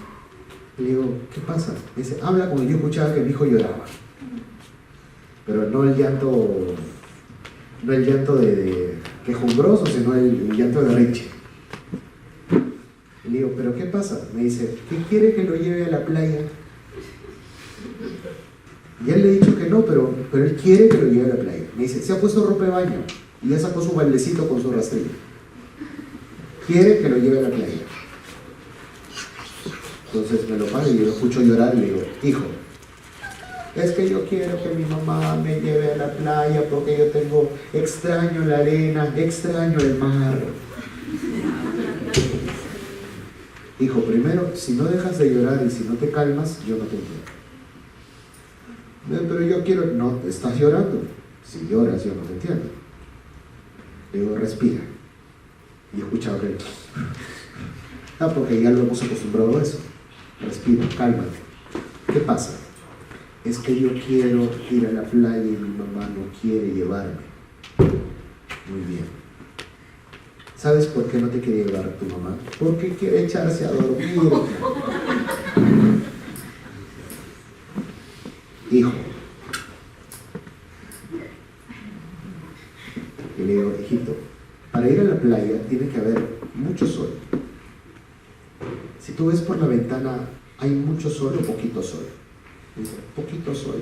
Le digo, ¿qué pasa? Me dice, habla con él. Yo escuchaba que mi hijo lloraba, pero no el llanto de quejumbroso, sino el llanto de Richie. Le digo, ¿pero qué pasa? Me dice, ¿qué quiere que lo lleve a la playa? Y él le he dicho que no, pero él quiere que lo lleve a la playa. Me dice, se ha puesto ropa de baño y ya sacó su baldecito con su rastrillo. Quiere que lo lleve a la playa. Entonces me lo paro y yo lo escucho llorar y le digo, hijo, es que yo quiero que mi mamá me lleve a la playa porque yo extraño la arena, extraño el mar. Hijo, primero, si no dejas de llorar y si no te calmas, yo no te entiendo. Pero yo quiero, no, estás llorando. Si lloras, yo no te entiendo. Le digo, respira. Y escucha que porque ya lo hemos acostumbrado a eso. Respira, cálmate. ¿Qué pasa? Es que yo quiero ir a la playa y mi mamá no quiere llevarme. Muy bien. ¿Sabes por qué no te quiere llevar tu mamá? Porque quiere echarse a dormir. Hijo. Y le digo, hijito, para ir a la playa tiene que haber mucho sol. Si tú ves por la ventana, ¿hay mucho sol o poquito sol? Dice, poquito sol.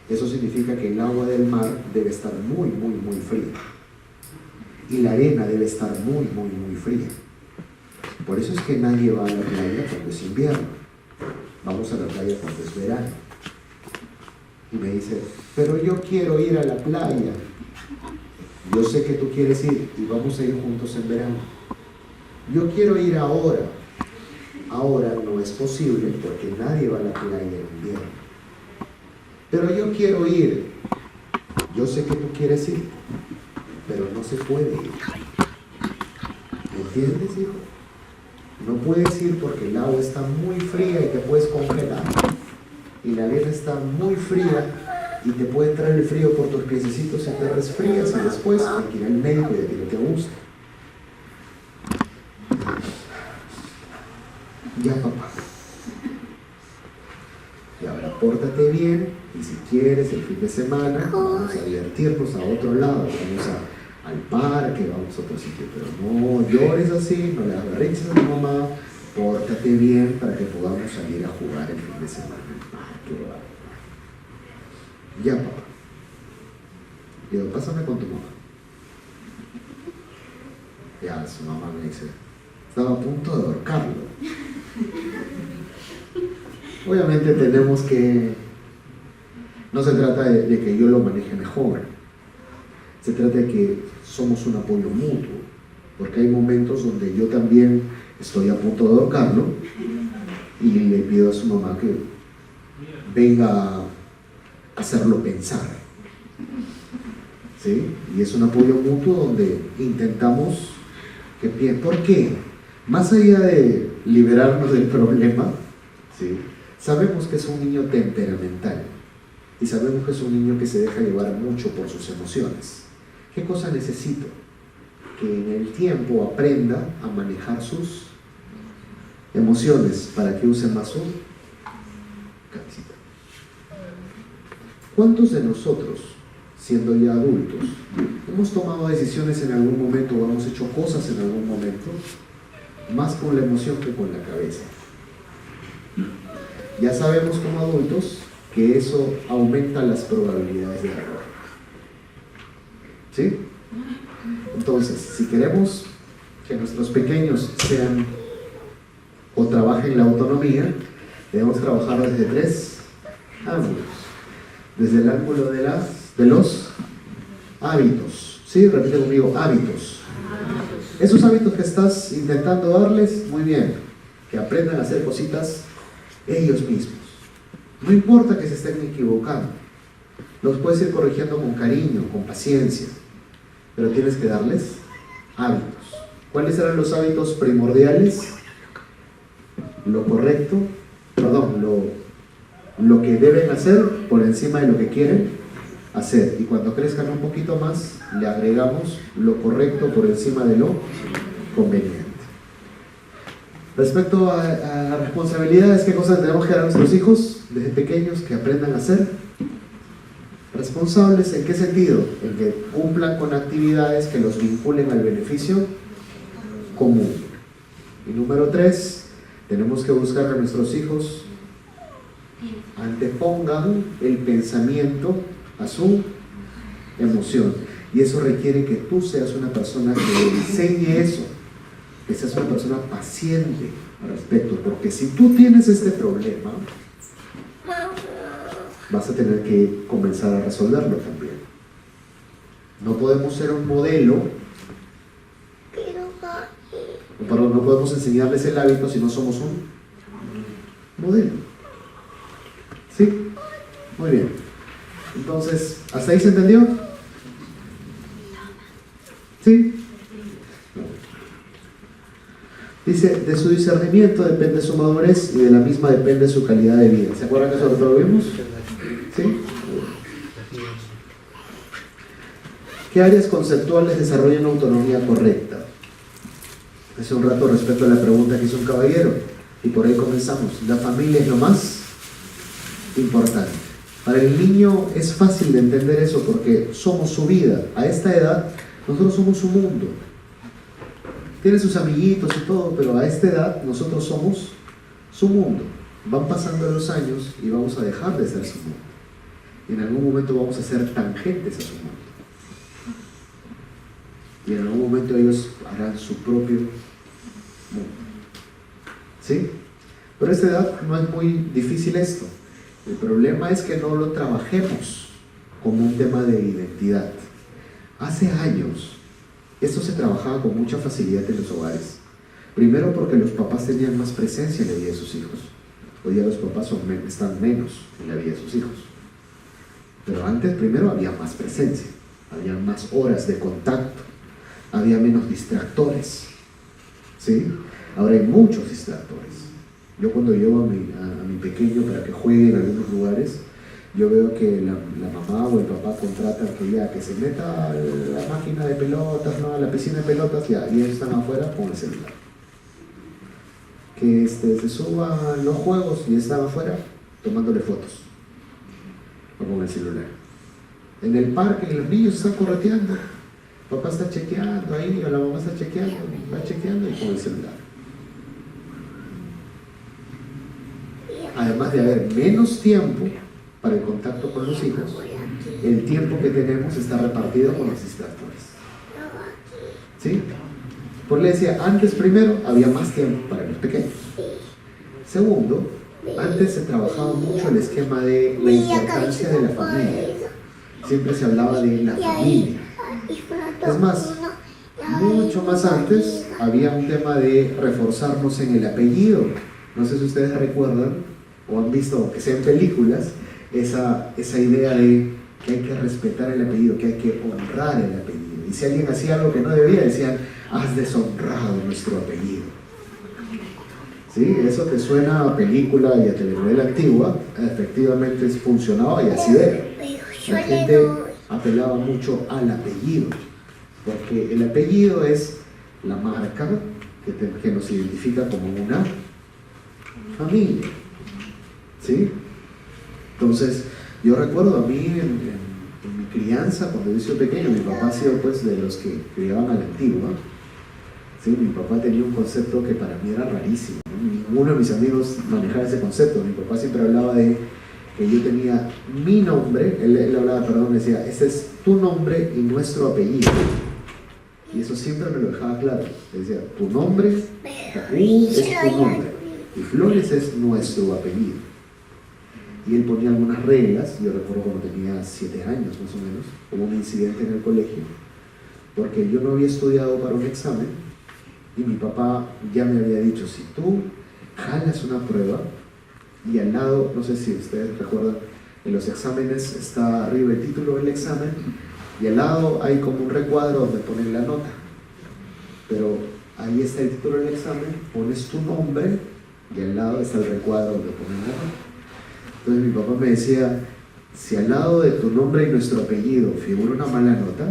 Eso significa que el agua del mar debe estar muy, muy, muy fría. Y la arena debe estar muy, muy, muy fría. Por eso es que nadie va a la playa cuando es invierno. Vamos a la playa cuando es verano. Y me dice, pero yo quiero ir a la playa. Yo sé que tú quieres ir y vamos a ir juntos en verano. Yo quiero ir ahora. Ahora no es posible porque nadie va a la playa en invierno. Pero yo quiero ir. Yo sé que tú quieres ir, pero no se puede ir. ¿Me entiendes, hijo? No puedes ir porque el agua está muy fría y te puedes congelar. Y la arena está muy fría y te puede entrar el frío por tus piececitos y te resfrías y después hay que ir al médico y a ti no te gusta. Ya, papá. Y ahora pórtate bien y si quieres el fin de semana vamos a divertirnos a otro lado, vamos al parque, vamos a otro sitio, pero no llores así, no le hagas berrinches a tu mamá, pórtate bien para que podamos salir a jugar el fin de semana en el parque. Ya, papá. Le digo, pásame con tu mamá. Ya, su mamá me dice, estaba a punto de ahorcarlo. Obviamente tenemos que, no se trata de que yo lo maneje mejor, se trata de que somos un apoyo mutuo, porque hay momentos donde yo también estoy a punto de ahorcarlo y le pido a su mamá que venga a hacerlo pensar, ¿sí? Y es un apoyo mutuo donde intentamos que piense. ¿Por qué? Más allá de liberarnos del problema, ¿sí?, sabemos que es un niño temperamental. y sabemos que es un niño que se deja llevar mucho por sus emociones. ¿Qué cosa necesito? Que en el tiempo aprenda a manejar sus emociones para que use más su cabecita. ¿Cuántos de nosotros, siendo ya adultos, hemos tomado decisiones en algún momento o hemos hecho cosas en algún momento más con la emoción que con la cabeza? Ya sabemos como adultos que eso aumenta las probabilidades de error. ¿Sí? Entonces, si queremos que nuestros pequeños sean o trabajen la autonomía, debemos trabajar desde 3 ángulos. Desde el ángulo de los hábitos. ¿Sí? Repite conmigo, hábitos. Esos hábitos que estás intentando darles, muy bien, que aprendan a hacer cositas ellos mismos. No importa que se estén equivocando, los puedes ir corrigiendo con cariño, con paciencia, pero tienes que darles hábitos. ¿Cuáles eran los hábitos primordiales? Lo correcto, lo que deben hacer por encima de lo que quieren hacer. Y cuando crezcan un poquito más, le agregamos lo correcto por encima de lo conveniente. Respecto a responsabilidades, ¿qué cosas tenemos que dar a nuestros hijos desde pequeños que aprendan a ser responsables? ¿En qué sentido? En que cumplan con actividades que los vinculen al beneficio común. Y número 3, tenemos que buscar a nuestros hijos antepongan el pensamiento a su emoción. Y eso requiere que tú seas una persona que enseñe eso, que seas una persona paciente al respecto, porque si tú tienes este problema, vas a tener que comenzar a resolverlo también. No podemos ser un modelo, no podemos enseñarles el hábito si no somos un modelo. ¿Sí? Muy bien. Entonces, ¿hasta ahí se entendió? ¿Sí? Dice, de su discernimiento depende su madurez y de la misma depende su calidad de vida. ¿Se acuerdan que eso lo vimos? ¿Sí? ¿Qué áreas conceptuales desarrollan una autonomía correcta? Hace un rato respecto a la pregunta que hizo un caballero, y por ahí comenzamos. La familia es lo más importante. Para el niño es fácil de entender eso porque somos su vida. A esta edad, nosotros somos su mundo. Tiene sus amiguitos y todo, pero a esta edad nosotros somos su mundo. Van pasando los años y vamos a dejar de ser su mundo. Y en algún momento vamos a ser tangentes a su mundo. Y en algún momento ellos harán su propio mundo. ¿Sí? Pero a esta edad no es muy difícil esto. El problema es que no lo trabajemos como un tema de identidad. Hace años, esto se trabajaba con mucha facilidad en los hogares. Primero porque los papás tenían más presencia en la vida de sus hijos. Hoy ya los papás están menos en la vida de sus hijos. Pero antes, primero, había más presencia. Había más horas de contacto. Había menos distractores. ¿Sí? Ahora hay muchos distractores. Yo cuando llevo a mi pequeño para que juegue en algunos lugares, yo veo que la mamá o el papá contratan que se meta a la máquina de pelotas, ¿no? A la piscina de pelotas, y ellos están afuera con el celular. Que se suban los juegos y están afuera tomándole fotos o con el celular. En el parque los niños están correteando, el papá está chequeando ahí, o la mamá está chequeando, va chequeando y con el celular. Además de haber menos tiempo para el contacto con los hijos, el tiempo que tenemos está repartido con los distractores. ¿Sí? Por le decía, antes primero había más tiempo para los pequeños. Segundo, antes se trabajaba mucho el esquema de la importancia de la familia. Siempre se hablaba de la familia. Es más, mucho más antes había un tema de reforzarnos en el apellido. No sé si ustedes recuerdan o han visto, que sea en películas, esa idea de que hay que respetar el apellido, que hay que honrar el apellido. Y si alguien hacía algo que no debía, decían, has deshonrado nuestro apellido. ¿Sí? Eso te suena a película y a telenovela antigua, efectivamente funcionaba y así era. La gente apelaba mucho al apellido, porque el apellido es la marca que nos identifica como una familia. ¿Sí? Entonces, yo recuerdo a mí en mi crianza, cuando yo soy pequeño, mi papá ha sido pues de los que criaban a la antigua. ¿Sí? Mi papá tenía un concepto que para mí era rarísimo, ¿no? Ninguno de mis amigos manejaba ese concepto. Mi papá siempre hablaba de que yo tenía mi nombre, él hablaba, perdón, decía, ese es tu nombre y nuestro apellido. Y eso siempre me lo dejaba claro. Decía, tu nombre, es tu nombre y Flores es nuestro apellido. Y él ponía algunas reglas. Yo recuerdo cuando tenía 7 años más o menos, hubo un incidente en el colegio, porque yo no había estudiado para un examen y mi papá ya me había dicho, si tú jalas una prueba y al lado, no sé si ustedes recuerdan, en los exámenes está arriba el título del examen y al lado hay como un recuadro donde ponen la nota, pero ahí está el título del examen, pones tu nombre y al lado está el recuadro donde ponen la nota. Entonces mi papá me decía, si al lado de tu nombre y nuestro apellido figura una mala nota,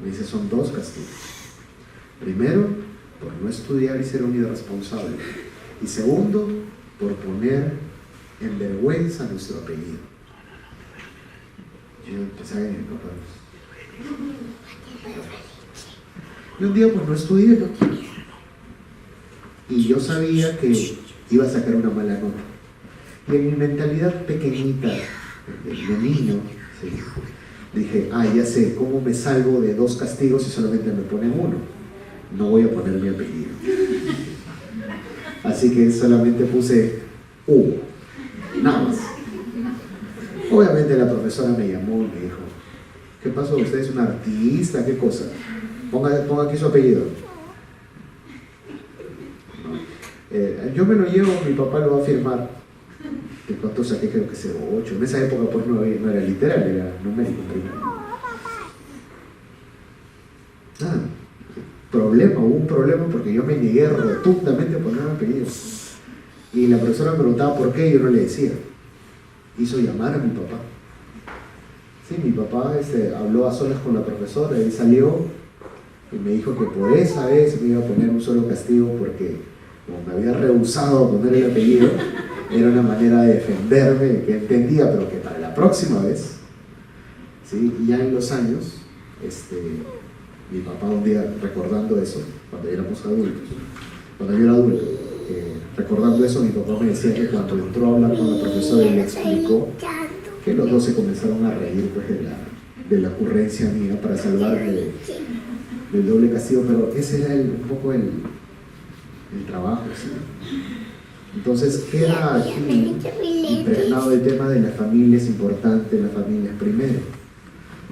me dice, son 2 castigos. Primero, por no estudiar y ser un irresponsable. Y segundo, por poner en vergüenza nuestro apellido. Yo empecé a venir, papá. Y un día pues no estudié, ¿no? Y yo sabía que iba a sacar una mala nota. Y en mi mentalidad pequeñita, de niño, ¿sí? Dije, ya sé, ¿cómo me salvo de 2 castigos si solamente me ponen 1? No voy a poner mi apellido. Así que solamente puse Hugo, nada más. Obviamente la profesora me llamó y me dijo, ¿qué pasó? ¿Usted es un artista? ¿Qué cosa? Ponga aquí su apellido. Yo me lo llevo, mi papá lo va a firmar. ¿De cuánto saqué? Creo que 0,8. En esa época pues no era literal, era numérico primero. Hubo un problema porque yo me negué rotundamente a poner mi apellido. Y la profesora me preguntaba por qué y yo no le decía. Hizo llamar a mi papá. Sí, mi papá habló a solas con la profesora y salió y me dijo que por esa vez me iba a poner un solo castigo porque como me había rehusado a poner el apellido, era una manera de defenderme, que entendía, pero que para la próxima vez, ¿sí? Y ya en los años, mi papá un día recordando eso, cuando éramos adultos, cuando yo era adulto, recordando eso, mi papá me decía que cuando entró a hablar con la profesora y le explicó, que los dos se comenzaron a reír pues, de la ocurrencia mía para salvarme del doble castigo, pero ese era un poco el trabajo, ¿sí? Entonces queda aquí impregnado el tema de la familia es importante, la familia es primero,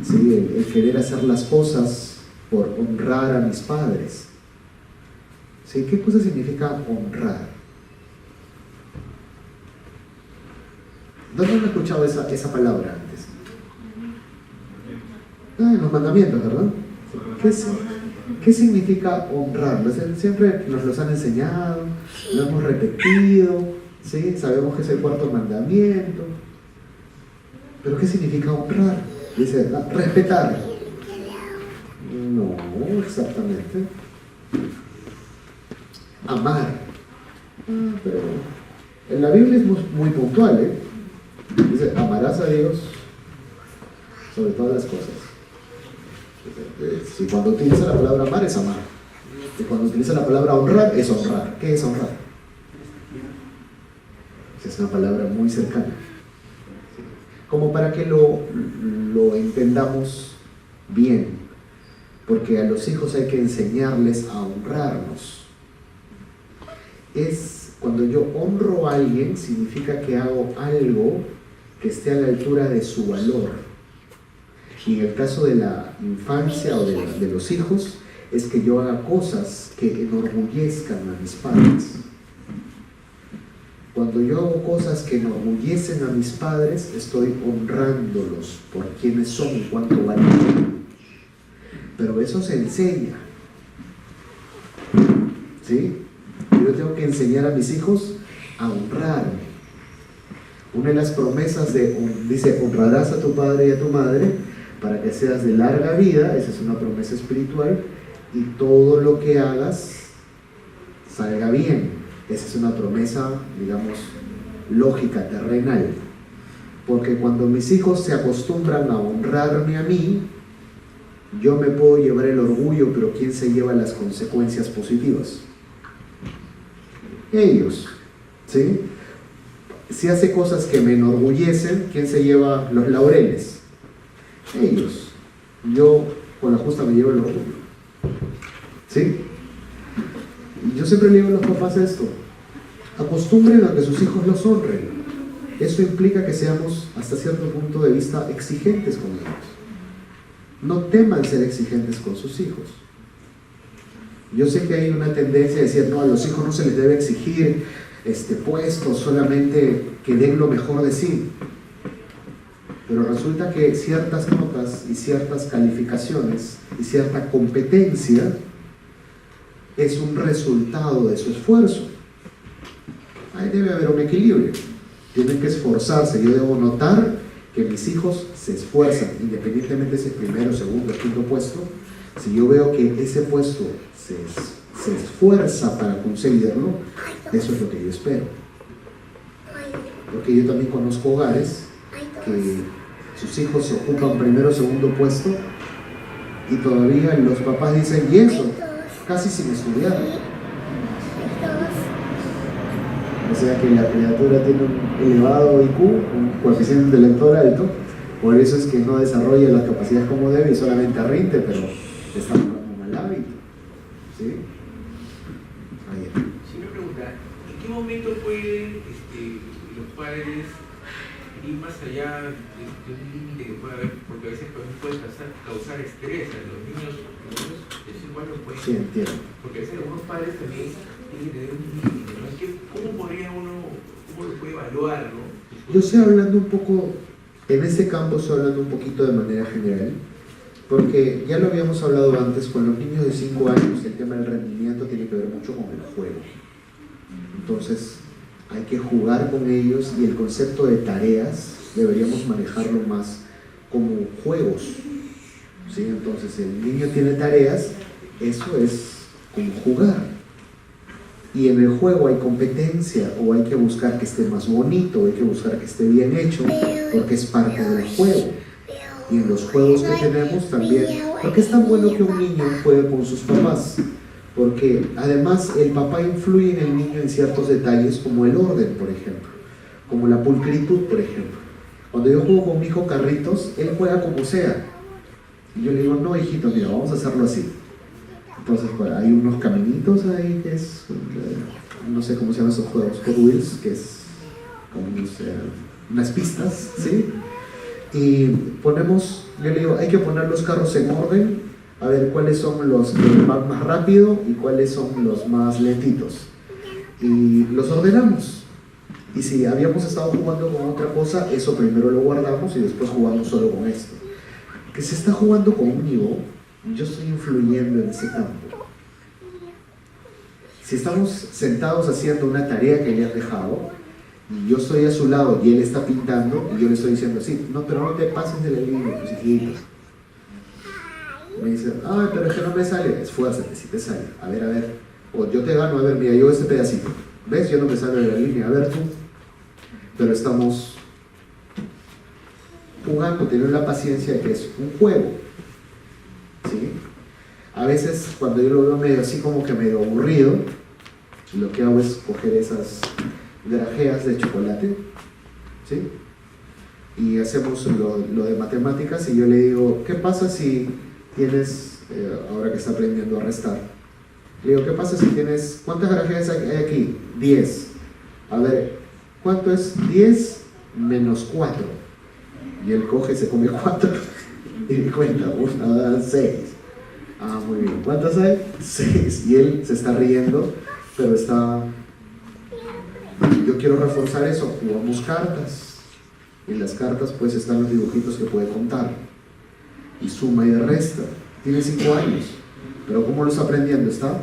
¿sí? El querer hacer las cosas por honrar a mis padres, ¿sí? ¿Qué cosa significa honrar? ¿Dónde han escuchado esa palabra antes? En los mandamientos, ¿verdad? ¿Qué significa honrar? Siempre nos los han enseñado, lo hemos repetido, ¿sí? Sabemos que es el 4.º mandamiento. ¿Pero qué significa honrar? Dice, respetar. No, exactamente. Amar. Pero en la Biblia es muy puntual, ¿eh? Dice, amarás a Dios sobre todas las cosas. Si cuando utiliza la palabra amar es amar, y cuando utiliza la palabra honrar es honrar. ¿Qué es honrar? Es una palabra muy cercana, como para que lo entendamos bien, porque a los hijos hay que enseñarles a honrarnos. Cuando yo honro a alguien, significa que hago algo que esté a la altura de su valor. Y en el caso de la infancia o de los hijos, es que yo haga cosas que enorgullezcan a mis padres. Cuando yo hago cosas que enorgullecen a mis padres, estoy honrándolos por quienes son y cuánto valen. Pero eso se enseña. ¿sí? Yo tengo que enseñar a mis hijos a honrar. Una de las promesas dice, honrarás a tu padre y a tu madre para que seas de larga vida. Esa es una promesa espiritual, y todo lo que hagas salga bien. Esa es una promesa, digamos, lógica, terrenal. Porque cuando mis hijos se acostumbran a honrarme a mí, yo me puedo llevar el orgullo, pero ¿quién se lleva las consecuencias positivas? Ellos, ¿sí? Si hace cosas que me enorgullecen, ¿quién se lleva los laureles? Ellos. Yo con la justa me llevo el orgullo, ¿sí? Y yo siempre le digo a los papás esto: acostumbren a que sus hijos los honren. Eso implica que seamos hasta cierto punto de vista exigentes con ellos. No teman ser exigentes con sus hijos. Yo sé que hay una tendencia a decir, no, a los hijos no se les debe exigir puestos, solamente que den lo mejor de sí. Pero resulta que ciertas notas y ciertas calificaciones y cierta competencia es un resultado de su esfuerzo. Ahí debe haber un equilibrio. Tienen que esforzarse. Yo debo notar que mis hijos se esfuerzan, independientemente de si es primero, segundo, quinto puesto. Si yo veo que ese puesto se esfuerza para conseguirlo, eso es lo que yo espero. Porque yo también conozco hogares que sus hijos se ocupan primero o segundo puesto y todavía los papás dicen, y eso, casi sin estudiar. O sea que la criatura tiene un elevado IQ, un coeficiente intelectual alto, por eso es que no desarrolla las capacidades como debe y solamente rinde, pero está jugando un mal hábito. ¿Sí? Ahí. Sí, me pregunta, ¿en qué momento pueden los padres ir más allá de un límite que pueda haber? Porque a veces puede causar estrés a los niños de 5 años. Sí, entiendo. Porque a veces algunos padres también tienen que tener un límite, ¿no? ¿Cómo podría cómo lo puede evaluar, ¿no? Yo estoy hablando un poco, en este campo estoy hablando un poquito de manera general, porque ya lo habíamos hablado antes, con los niños de 5 años el tema del rendimiento tiene que ver mucho con el juego. Entonces hay que jugar con ellos y el concepto de tareas deberíamos manejarlo más como juegos, ¿sí? Entonces el niño tiene tareas, eso es como jugar. Y en el juego hay competencia, o hay que buscar que esté más bonito, o hay que buscar que esté bien hecho, porque es parte del juego. Y en los juegos que tenemos también, porque es tan bueno que un niño juegue con sus papás, porque además el papá influye en el niño en ciertos detalles, como el orden, por ejemplo, como la pulcritud, por ejemplo. Cuando yo juego con mi hijo carritos, él juega como sea. Y yo le digo, no, hijito, mira, vamos a hacerlo así. Entonces, bueno, hay unos caminitos ahí que es, no sé cómo se llaman esos juegos, Hot Wheels, que es como unas pistas, ¿sí? Y yo le digo, hay que poner los carros en orden, a ver cuáles son los que van más rápido y cuáles son los más lentitos. Y los ordenamos. Y si habíamos estado jugando con otra cosa, eso primero lo guardamos y después jugamos solo con esto. Que se está jugando conmigo, yo estoy influyendo en ese campo. Si estamos sentados haciendo una tarea que le han dejado, y yo estoy a su lado y él está pintando, y yo le estoy diciendo así, no, pero no te pases de la línea, pues hijito. Me dice, pero es que no me sale. Esfuérzate, si te sale. A ver, o yo te gano, a ver, mira, yo este pedacito. ¿Ves? Yo no me salgo de la línea, a ver tú. Pero estamos jugando, teniendo la paciencia de que es un juego. ¿Sí? A veces cuando yo lo veo medio así como que medio aburrido, lo que hago es coger esas grajeas de chocolate, ¿sí? Y hacemos lo de matemáticas y yo le digo, ¿qué pasa si tienes, ahora que está aprendiendo a restar, le digo, ¿qué pasa si tienes, cuántas grajeas hay aquí? 10. A ver, ¿cuánto es 10 menos 4? Y él coge, se come 4 y cuenta, 1, 6. Muy bien. ¿Cuántas hay? 6. Y él se está riendo, pero yo quiero reforzar eso. Jugamos cartas. Y en las cartas pues están los dibujitos que puede contar. Y suma y resta. Tiene 5 años. Pero ¿cómo lo está aprendiendo? Está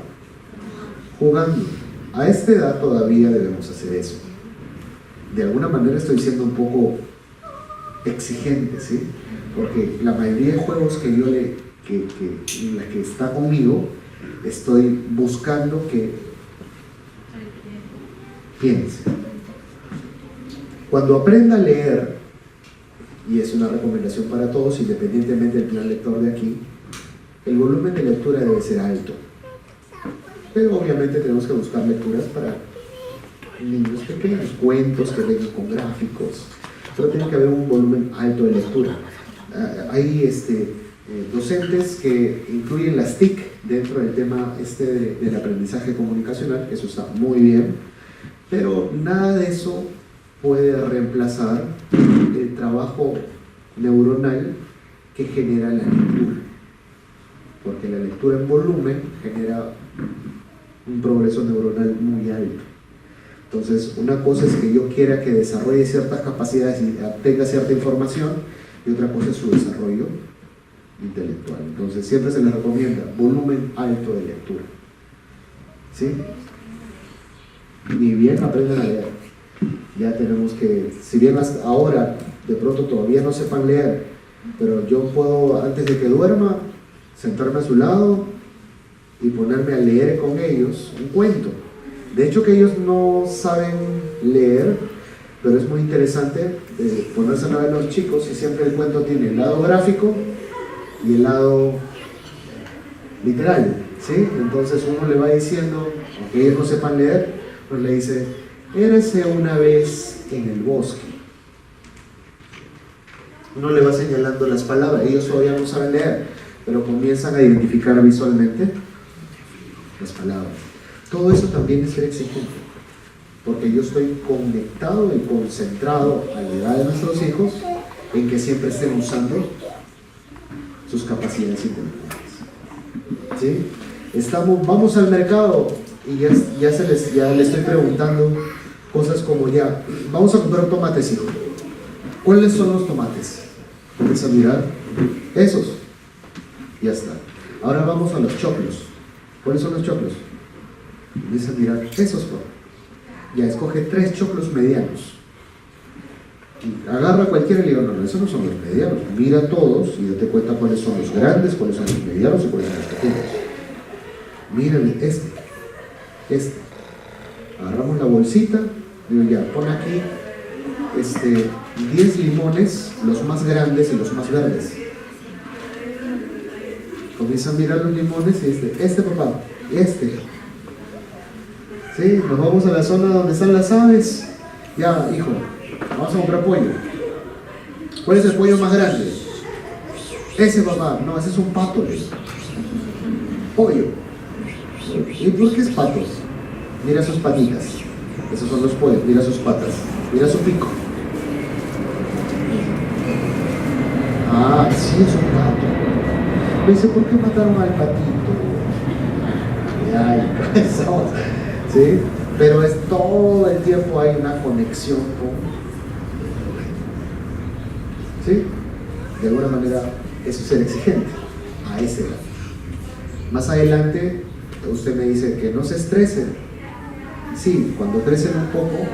jugando. A esta edad todavía debemos hacer eso. De alguna manera estoy siendo un poco exigente, ¿sí? Porque la mayoría de juegos que yo en la que está conmigo, estoy buscando que piense. Cuando aprenda a leer, y es una recomendación para todos, independientemente del plan lector de aquí, el volumen de lectura debe ser alto. Pero obviamente tenemos que buscar lecturas para niños pequeños, cuentos que vengan con gráficos, pero tiene que haber un volumen alto de lectura. Hay docentes que incluyen las TIC dentro del tema del aprendizaje comunicacional, eso está muy bien, pero nada de eso puede reemplazar el trabajo neuronal que genera la lectura, porque la lectura en volumen genera un progreso neuronal muy alto. Entonces, una cosa es que yo quiera que desarrolle ciertas capacidades y tenga cierta información, y otra cosa es su desarrollo intelectual. Entonces, siempre se les recomienda volumen alto de lectura. ¿Sí? Ni bien aprendan a leer. Ya tenemos que, si bien hasta ahora de pronto todavía no sepan leer, pero yo puedo, antes de que duerma, sentarme a su lado y ponerme a leer con ellos un cuento. De hecho que ellos no saben leer, pero es muy interesante ponerse a ver a los chicos y siempre el cuento tiene el lado gráfico y el lado literal, ¿sí? Entonces uno le va diciendo, aunque ellos no sepan leer, pues le dice, érase una vez en el bosque. Uno le va señalando las palabras, ellos todavía no saben leer, pero comienzan a identificar visualmente las palabras. Todo eso también es ser exigente, porque yo estoy conectado y concentrado a la edad de nuestros hijos en que siempre estén usando sus capacidades intelectuales. ¿Sí? Vamos al mercado y ya le estoy preguntando cosas como vamos a comprar tomates, hijo. ¿Cuáles son los tomates? Comienza a mirar, esos. Ya está. Ahora vamos a los choclos. ¿Cuáles son los choclos? Comienza a mirar, esos. Ya escoge 3 choclos medianos. Y agarra cualquiera y le digo, no, esos no son los medianos. Mira todos y date cuenta cuáles son los grandes, cuáles son los medianos y cuáles son los pequeños. Mírale, este. Agarramos la bolsita, digo, ya, pon aquí 10 limones, los más grandes y los más verdes. Comienza a mirar los limones y papá, Sí, nos vamos a la zona donde están las aves. Ya, hijo, vamos a comprar pollo. ¿Cuál es el pollo más grande? Ese, papá. No, ese es un pato. Pollo. ¿Y por qué es pato? Mira sus patitas. Esos son los pollos. Mira sus patas. Mira su pico. Ah, sí, es un pato. Me dice, ¿por qué mataron al patito? Ay, eso. ¿Sí? Pero es todo el tiempo hay una conexión con... ¿Sí? De alguna manera, eso es ser exigente a esa edad. Más adelante, usted me dice que no se estresen. Sí, cuando crecen un poco,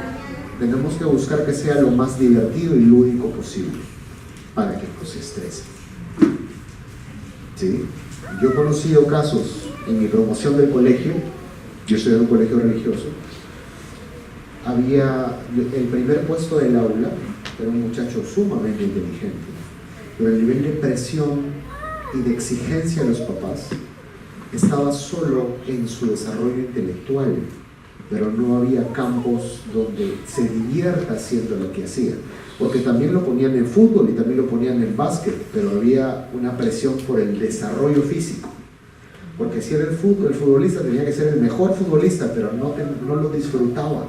tenemos que buscar que sea lo más divertido y lúdico posible para que no se estresen. ¿Sí? Yo he conocido casos en mi promoción del colegio. Yo estoy en un colegio religioso. El primer puesto del aula era un muchacho sumamente inteligente, pero el nivel de presión y de exigencia de los papás estaba solo en su desarrollo intelectual, pero no había campos donde se divierta haciendo lo que hacía, porque también lo ponían en fútbol y también lo ponían en básquet, pero había una presión por el desarrollo físico. Porque si era el futbolista tenía que ser el mejor futbolista, pero no lo disfrutaba,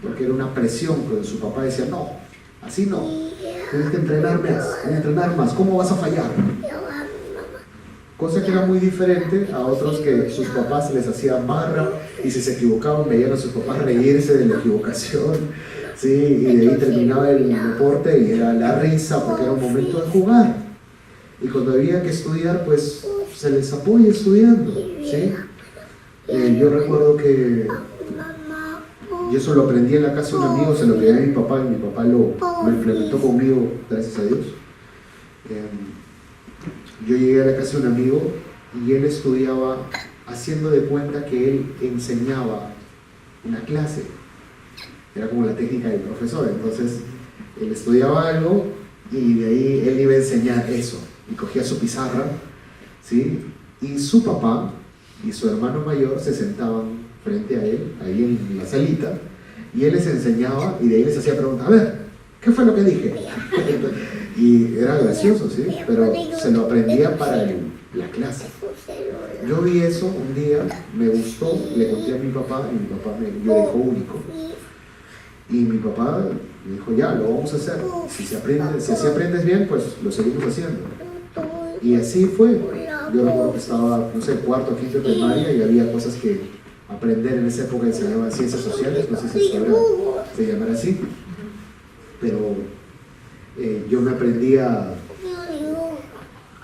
porque era una presión, porque su papá decía, no, así no, tienes que entrenar más, ¿cómo vas a fallar? Cosa que era muy diferente a otros que sus papás les hacían barra y si se equivocaban veían a sus papás reírse de la equivocación, ¿sí? Y de ahí terminaba el deporte y era la risa porque era un momento de jugar. Y cuando había que estudiar, pues se les apoya estudiando, ¿sí? Yo recuerdo que yo eso lo aprendí en la casa de un amigo, se lo pedí a mi papá y mi papá lo implementó conmigo, gracias a Dios. Yo llegué a la casa de un amigo y él estudiaba haciendo de cuenta que él enseñaba una clase. Era como la técnica del profesor. Entonces, él estudiaba algo y de ahí él iba a enseñar eso. Y cogía su pizarra, ¿sí? Y su papá y su hermano mayor se sentaban frente a él, ahí en la salita, y él les enseñaba y de ahí les hacía preguntas. A ver, ¿qué fue lo que dije? Y era gracioso, ¿sí? Pero se lo aprendía para la clase. Yo vi eso un día, me gustó, le conté a mi papá y mi papá yo era hijo único. Y mi papá me dijo, ya, lo vamos a hacer. Si así aprendes bien, pues lo seguimos haciendo. Y así fue. Yo recuerdo que estaba, no sé, cuarto o quinto de primaria y había cosas que aprender en esa época que se llamaban ciencias sociales, no sé si ahora se llamará así. Pero yo me aprendía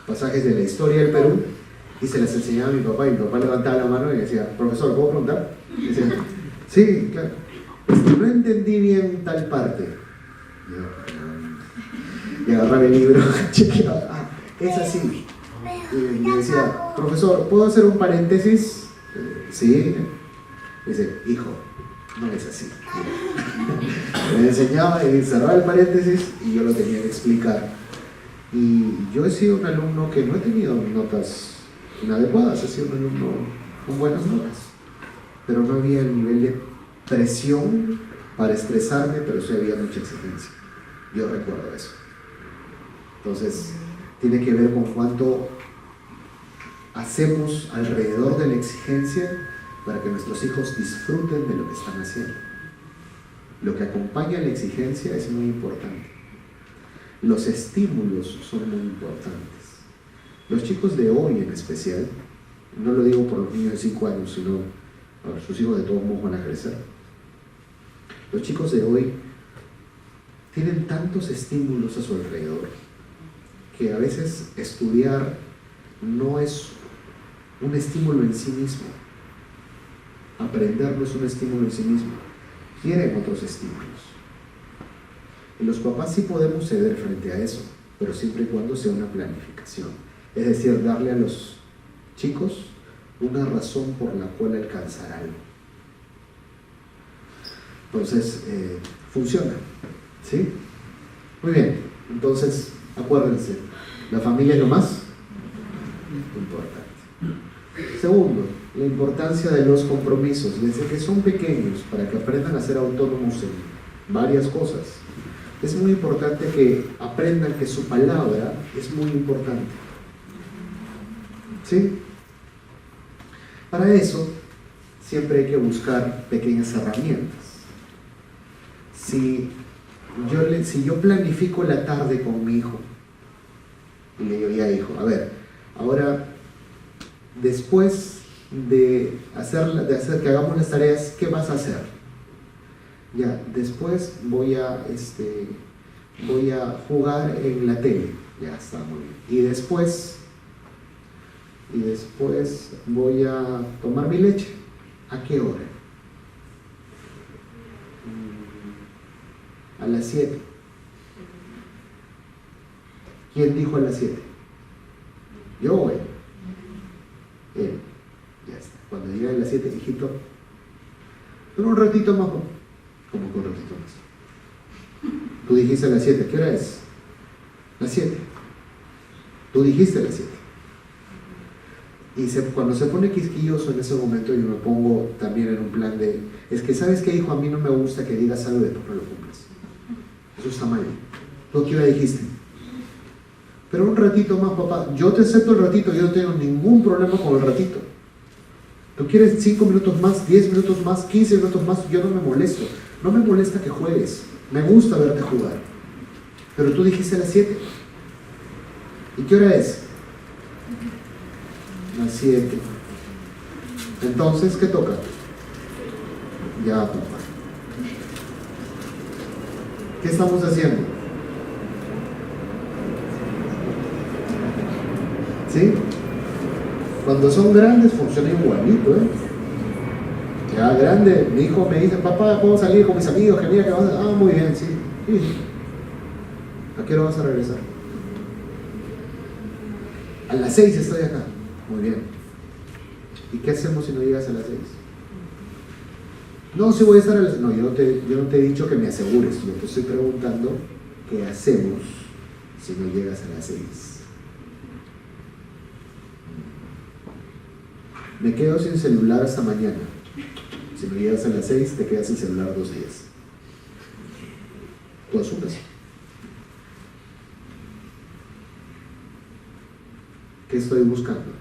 pasajes de la historia del Perú y se las enseñaba a mi papá y mi papá levantaba la mano y decía, profesor, ¿puedo preguntar? Y decía, sí, claro. No entendí bien tal parte. Y agarraba el libro, chequeaba, es así. Y me decía, profesor, ¿puedo hacer un paréntesis? Sí. Y dice, hijo, no es así. Me enseñaba y cerraba el paréntesis y yo lo tenía que explicar. Y yo he sido un alumno que no he tenido notas inadecuadas, he sido un alumno con buenas notas, pero no había el nivel de presión para estresarme, pero sí había mucha exigencia. Yo recuerdo eso. Entonces, tiene que ver con cuánto hacemos alrededor de la exigencia para que nuestros hijos disfruten de lo que están haciendo. Lo que acompaña a la exigencia es muy importante. Los estímulos son muy importantes. Los chicos de hoy en especial, no lo digo por los niños de 5 años, sino por sus hijos de todos modos van a crecer. Los chicos de hoy tienen tantos estímulos a su alrededor que a veces estudiar no es un estímulo en sí mismo. Aprender no es un estímulo en sí mismo. Quieren otros estímulos. Y los papás sí podemos ceder frente a eso, pero siempre y cuando sea una planificación. Es decir, darle a los chicos una razón por la cual alcanzar algo. Entonces, funciona. ¿Sí? Muy bien. Entonces, acuérdense, la familia es lo más importante. Segundo, la importancia de los compromisos, desde que son pequeños, para que aprendan a ser autónomos en varias cosas. Es muy importante que aprendan que su palabra es muy importante. ¿Sí? Para eso, siempre hay que buscar pequeñas herramientas. Si yo planifico la tarde con mi hijo, y le digo, ya hijo, a ver, ahora, después de hacer que hagamos las tareas, ¿qué vas a hacer? Ya, después voy a jugar en la tele. Ya está, muy bien. Y después voy a tomar mi leche. ¿A qué hora? A las 7. ¿Quién dijo a las 7? Yo o él. Él. Ya está. Cuando llegue a las 7, hijito, pero un ratito más. ¿Cómo que un ratito más? Tú dijiste a las 7. ¿Qué hora es? Las 7. Tú dijiste a las 7. Y cuando se pone quisquilloso en ese momento, yo me pongo también en un plan de, es que ¿sabes qué, hijo? A mí no me gusta que digas algo y después no lo cumplas. Eso está mal. ¿Tú a qué hora dijiste? Pero un ratito más, papá. Yo te acepto el ratito, yo no tengo ningún problema con el ratito. Tú quieres 5 minutos más, 10 minutos más, 15 minutos más, yo no me molesto. No me molesta que juegues. Me gusta verte jugar. Pero tú dijiste a las 7. ¿Y qué hora es? Las 7. Entonces, ¿qué toca? Ya, papá. ¿Qué estamos haciendo? ¿Sí? Cuando son grandes funciona igualito, ¿eh? Ya grande, mi hijo me dice, papá, ¿puedo salir con mis amigos? Que mira que vas a... Ah, muy bien, sí. Sí. ¿A qué hora vas a regresar? A las 6 estoy acá. Muy bien. ¿Y qué hacemos si no llegas a las 6? No, sí voy a estar a las... No, yo no te he dicho que me asegures. Yo te estoy preguntando qué hacemos si no llegas a las 6. Me quedo sin celular hasta mañana. Si no llegas a las 6, te quedas sin celular 2 días. Tú asumes. ¿Qué estoy buscando?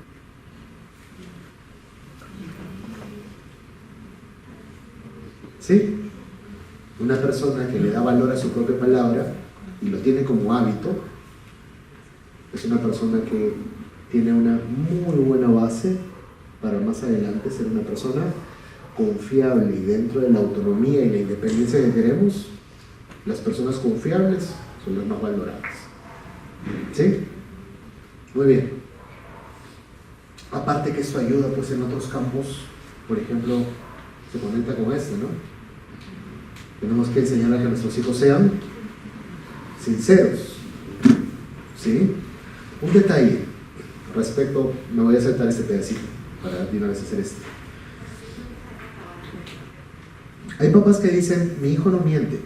¿Sí? Una persona que le da valor a su propia palabra y lo tiene como hábito, es una persona que tiene una muy buena base para más adelante ser una persona confiable, y dentro de la autonomía y la independencia que queremos, las personas confiables son las más valoradas. ¿Sí? Muy bien. Aparte que esto ayuda pues en otros campos, por ejemplo, se conecta con esto, ¿no? Tenemos que enseñar a que nuestros hijos sean sinceros. ¿Sí? Un detalle respecto, me voy a saltar este pedacito para de una vez hacer esto. Hay papás que dicen, mi hijo no miente.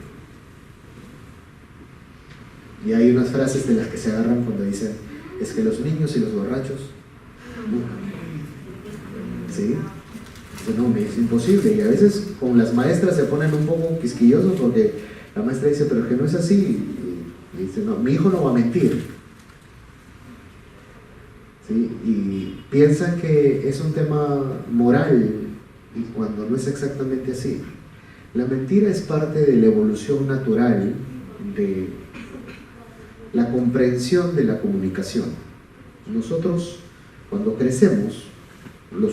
Y hay unas frases de las que se agarran cuando dicen, es que los niños y los borrachos. ¿Sí? No, es imposible. Y a veces con las maestras se ponen un poco quisquillosos porque la maestra dice, pero es que no es así. Y dice, no, mi hijo no va a mentir. ¿Sí? Y piensan que es un tema moral, y cuando no es exactamente así. La mentira es parte de la evolución natural de la comprensión de la comunicación. Nosotros, cuando crecemos,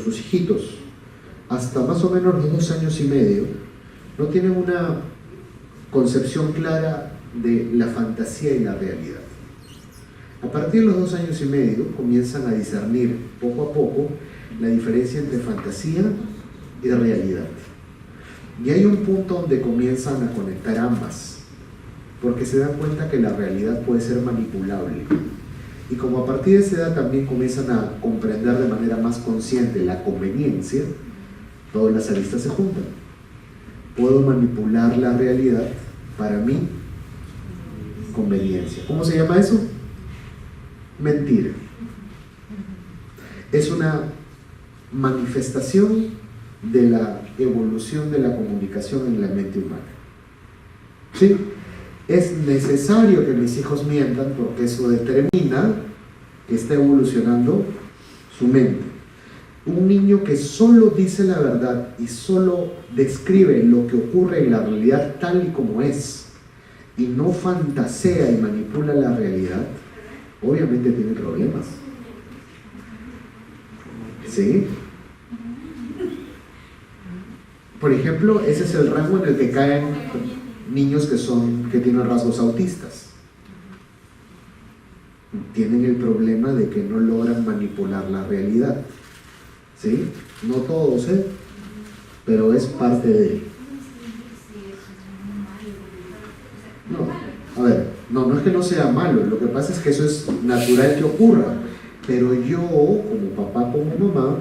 sus hijitos, hasta más o menos los 2 años y medio, no tienen una concepción clara de la fantasía y la realidad. A partir de los 2 años y medio comienzan a discernir poco a poco la diferencia entre fantasía y realidad. Y hay un punto donde comienzan a conectar ambas, porque se dan cuenta que la realidad puede ser manipulable. Y como a partir de esa edad también comienzan a comprender de manera más consciente la conveniencia, todas las aristas se juntan. Puedo manipular la realidad para mi conveniencia. ¿Cómo se llama eso? Mentira. Es una manifestación de la evolución de la comunicación en la mente humana. ¿Sí? Es necesario que mis hijos mientan porque eso determina que está evolucionando su mente. Un niño que solo dice la verdad y solo describe lo que ocurre en la realidad tal y como es, y no fantasea y manipula la realidad, obviamente tiene problemas. ¿Sí? Por ejemplo, ese es el rango en el que caen niños que tienen rasgos autistas. Tienen el problema de que no logran manipular la realidad. ¿Sí? No todos, pero es parte de él. No, a ver, no es que no sea malo, lo que pasa es que eso es natural que ocurra, pero yo, como papá, como mamá,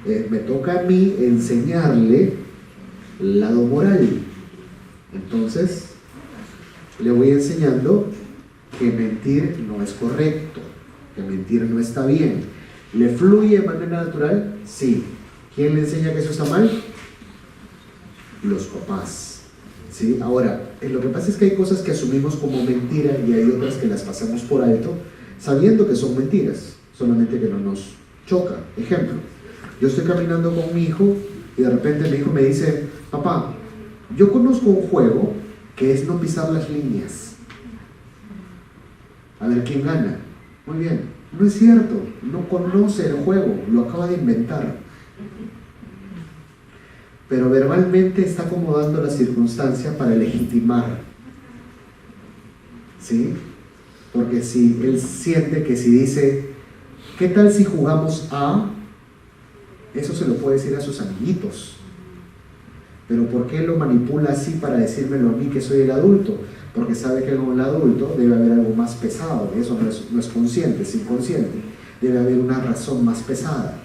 me toca a mí enseñarle el lado moral. Entonces, le voy enseñando que mentir no es correcto, que mentir no está bien. ¿Le fluye de manera natural? Sí. ¿Quién le enseña que eso está mal? Los papás. ¿Sí? Ahora, lo que pasa es que hay cosas que asumimos como mentira y hay otras que las pasamos por alto, sabiendo que son mentiras, solamente que no nos choca. Ejemplo, yo estoy caminando con mi hijo y de repente mi hijo me dice, papá, yo conozco un juego que es no pisar las líneas. A ver quién gana. Muy bien. No es cierto, no conoce el juego, lo acaba de inventar. Pero verbalmente está acomodando la circunstancia para legitimar. ¿Sí? Porque si él siente que si dice, ¿qué tal si jugamos a? Eso se lo puede decir a sus amiguitos. Pero ¿por qué lo manipula así para decírmelo a mí que soy el adulto? Porque sabe que con el adulto debe haber algo más pesado, y eso no es consciente, es inconsciente. Debe haber una razón más pesada.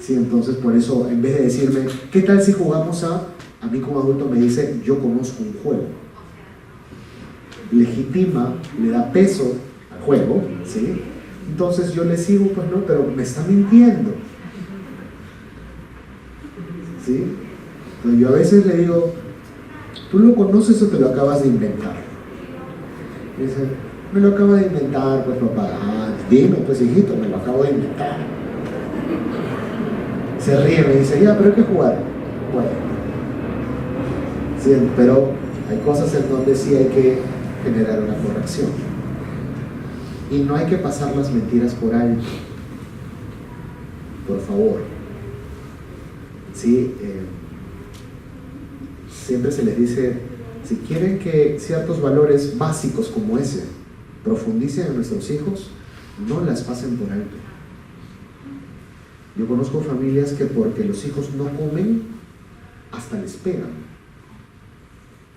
Sí, entonces por eso, en vez de decirme, ¿qué tal si jugamos a mí como adulto me dice, yo conozco un juego? Legitima, le da peso al juego, ¿sí? Entonces yo le sigo, pues no, pero me está mintiendo. ¿Sí? Entonces yo a veces le digo, ¿tú lo conoces o te lo acabas de inventar? Y dice, me lo acabo de inventar, pues papá. Ah, dime, pues hijito, me lo acabo de inventar. Se ríe, me dice, ya, pero hay que jugar. Bueno. Sí, pero hay cosas en donde sí hay que generar una corrección. Y no hay que pasar las mentiras por alto. Por favor. Sí, siempre se les dice, si quieren que ciertos valores básicos como ese profundicen en nuestros hijos, no las pasen por alto. Yo conozco familias que porque los hijos no comen, hasta les pegan.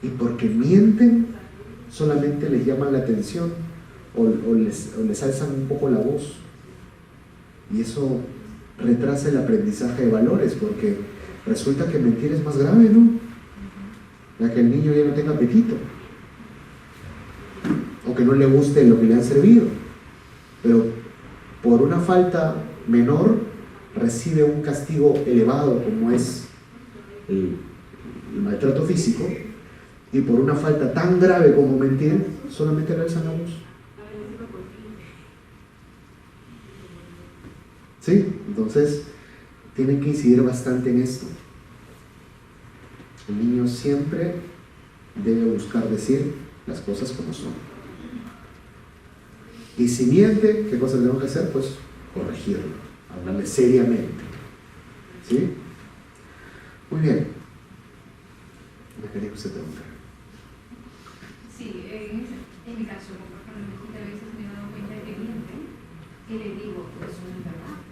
Y porque mienten, solamente les llaman la atención o les alzan un poco la voz. Y eso retrasa el aprendizaje de valores, porque resulta que mentir es más grave, ¿no? Ya que el niño ya no tenga apetito, o que no le guste lo que le han servido, pero por una falta menor recibe un castigo elevado como es el maltrato físico, y por una falta tan grave como mentir solamente le alzan la voz. ¿Sí? Entonces tienen que incidir bastante en esto. El niño siempre debe buscar decir las cosas como son. Y si miente, ¿qué cosa tenemos que hacer? Pues corregirlo, hablarle seriamente. ¿Sí? Muy bien. ¿Me quería que usted preguntar? Sí, en mi caso, por ejemplo, a veces me he dado cuenta que miente, y le digo, eso no es verdad.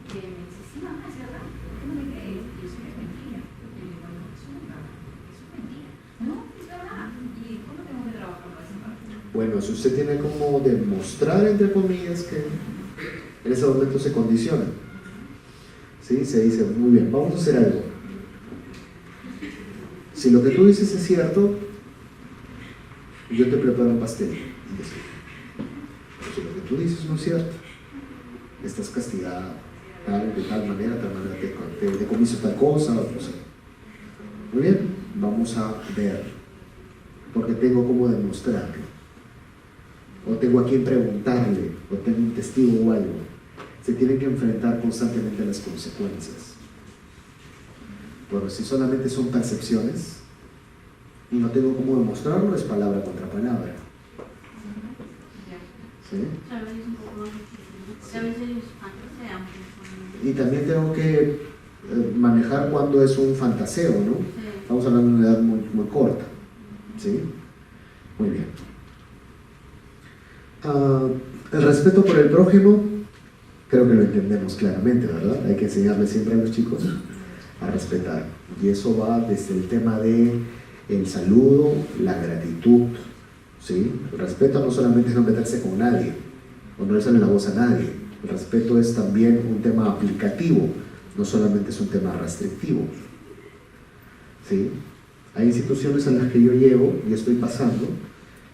Que me dice, sí, mamá, es verdad, ¿por qué no me crees? Y eso es mentira. Y le digo, no, eso no es verdad, eso es mentira. No, es verdad. ¿Y cómo tengo que trabajar para esa parte? Bueno, si usted tiene como demostrar, entre comillas, que en ese momento se condiciona. ¿Sí? Se dice, muy bien, vamos a hacer algo. Si lo que tú dices es cierto, yo te preparo un pastel. Si lo que tú dices no es cierto, estás castigada de tal manera, te decomiso tal cosa, o no sé. Muy bien, vamos a ver, porque tengo cómo demostrarlo, o tengo a quien preguntarle, o tengo un testigo o algo. Se tienen que enfrentar constantemente a las consecuencias. Pero si solamente son percepciones y no tengo cómo demostrarlo, es palabra contra palabra. ¿Sí? Y también tengo que manejar cuando es un fantaseo, ¿no? Estamos hablando de una edad muy, muy corta. ¿Sí? Muy bien. El respeto por el prójimo, creo que lo entendemos claramente, ¿verdad? Hay que enseñarle siempre a los chicos a respetar. Y eso va desde el tema de el saludo, la gratitud, ¿sí? El respeto no solamente es no meterse con nadie, o no alzarle la voz a nadie. El respeto es también un tema aplicativo, no solamente es un tema restrictivo, ¿sí? Hay instituciones en las que yo llego y estoy pasando,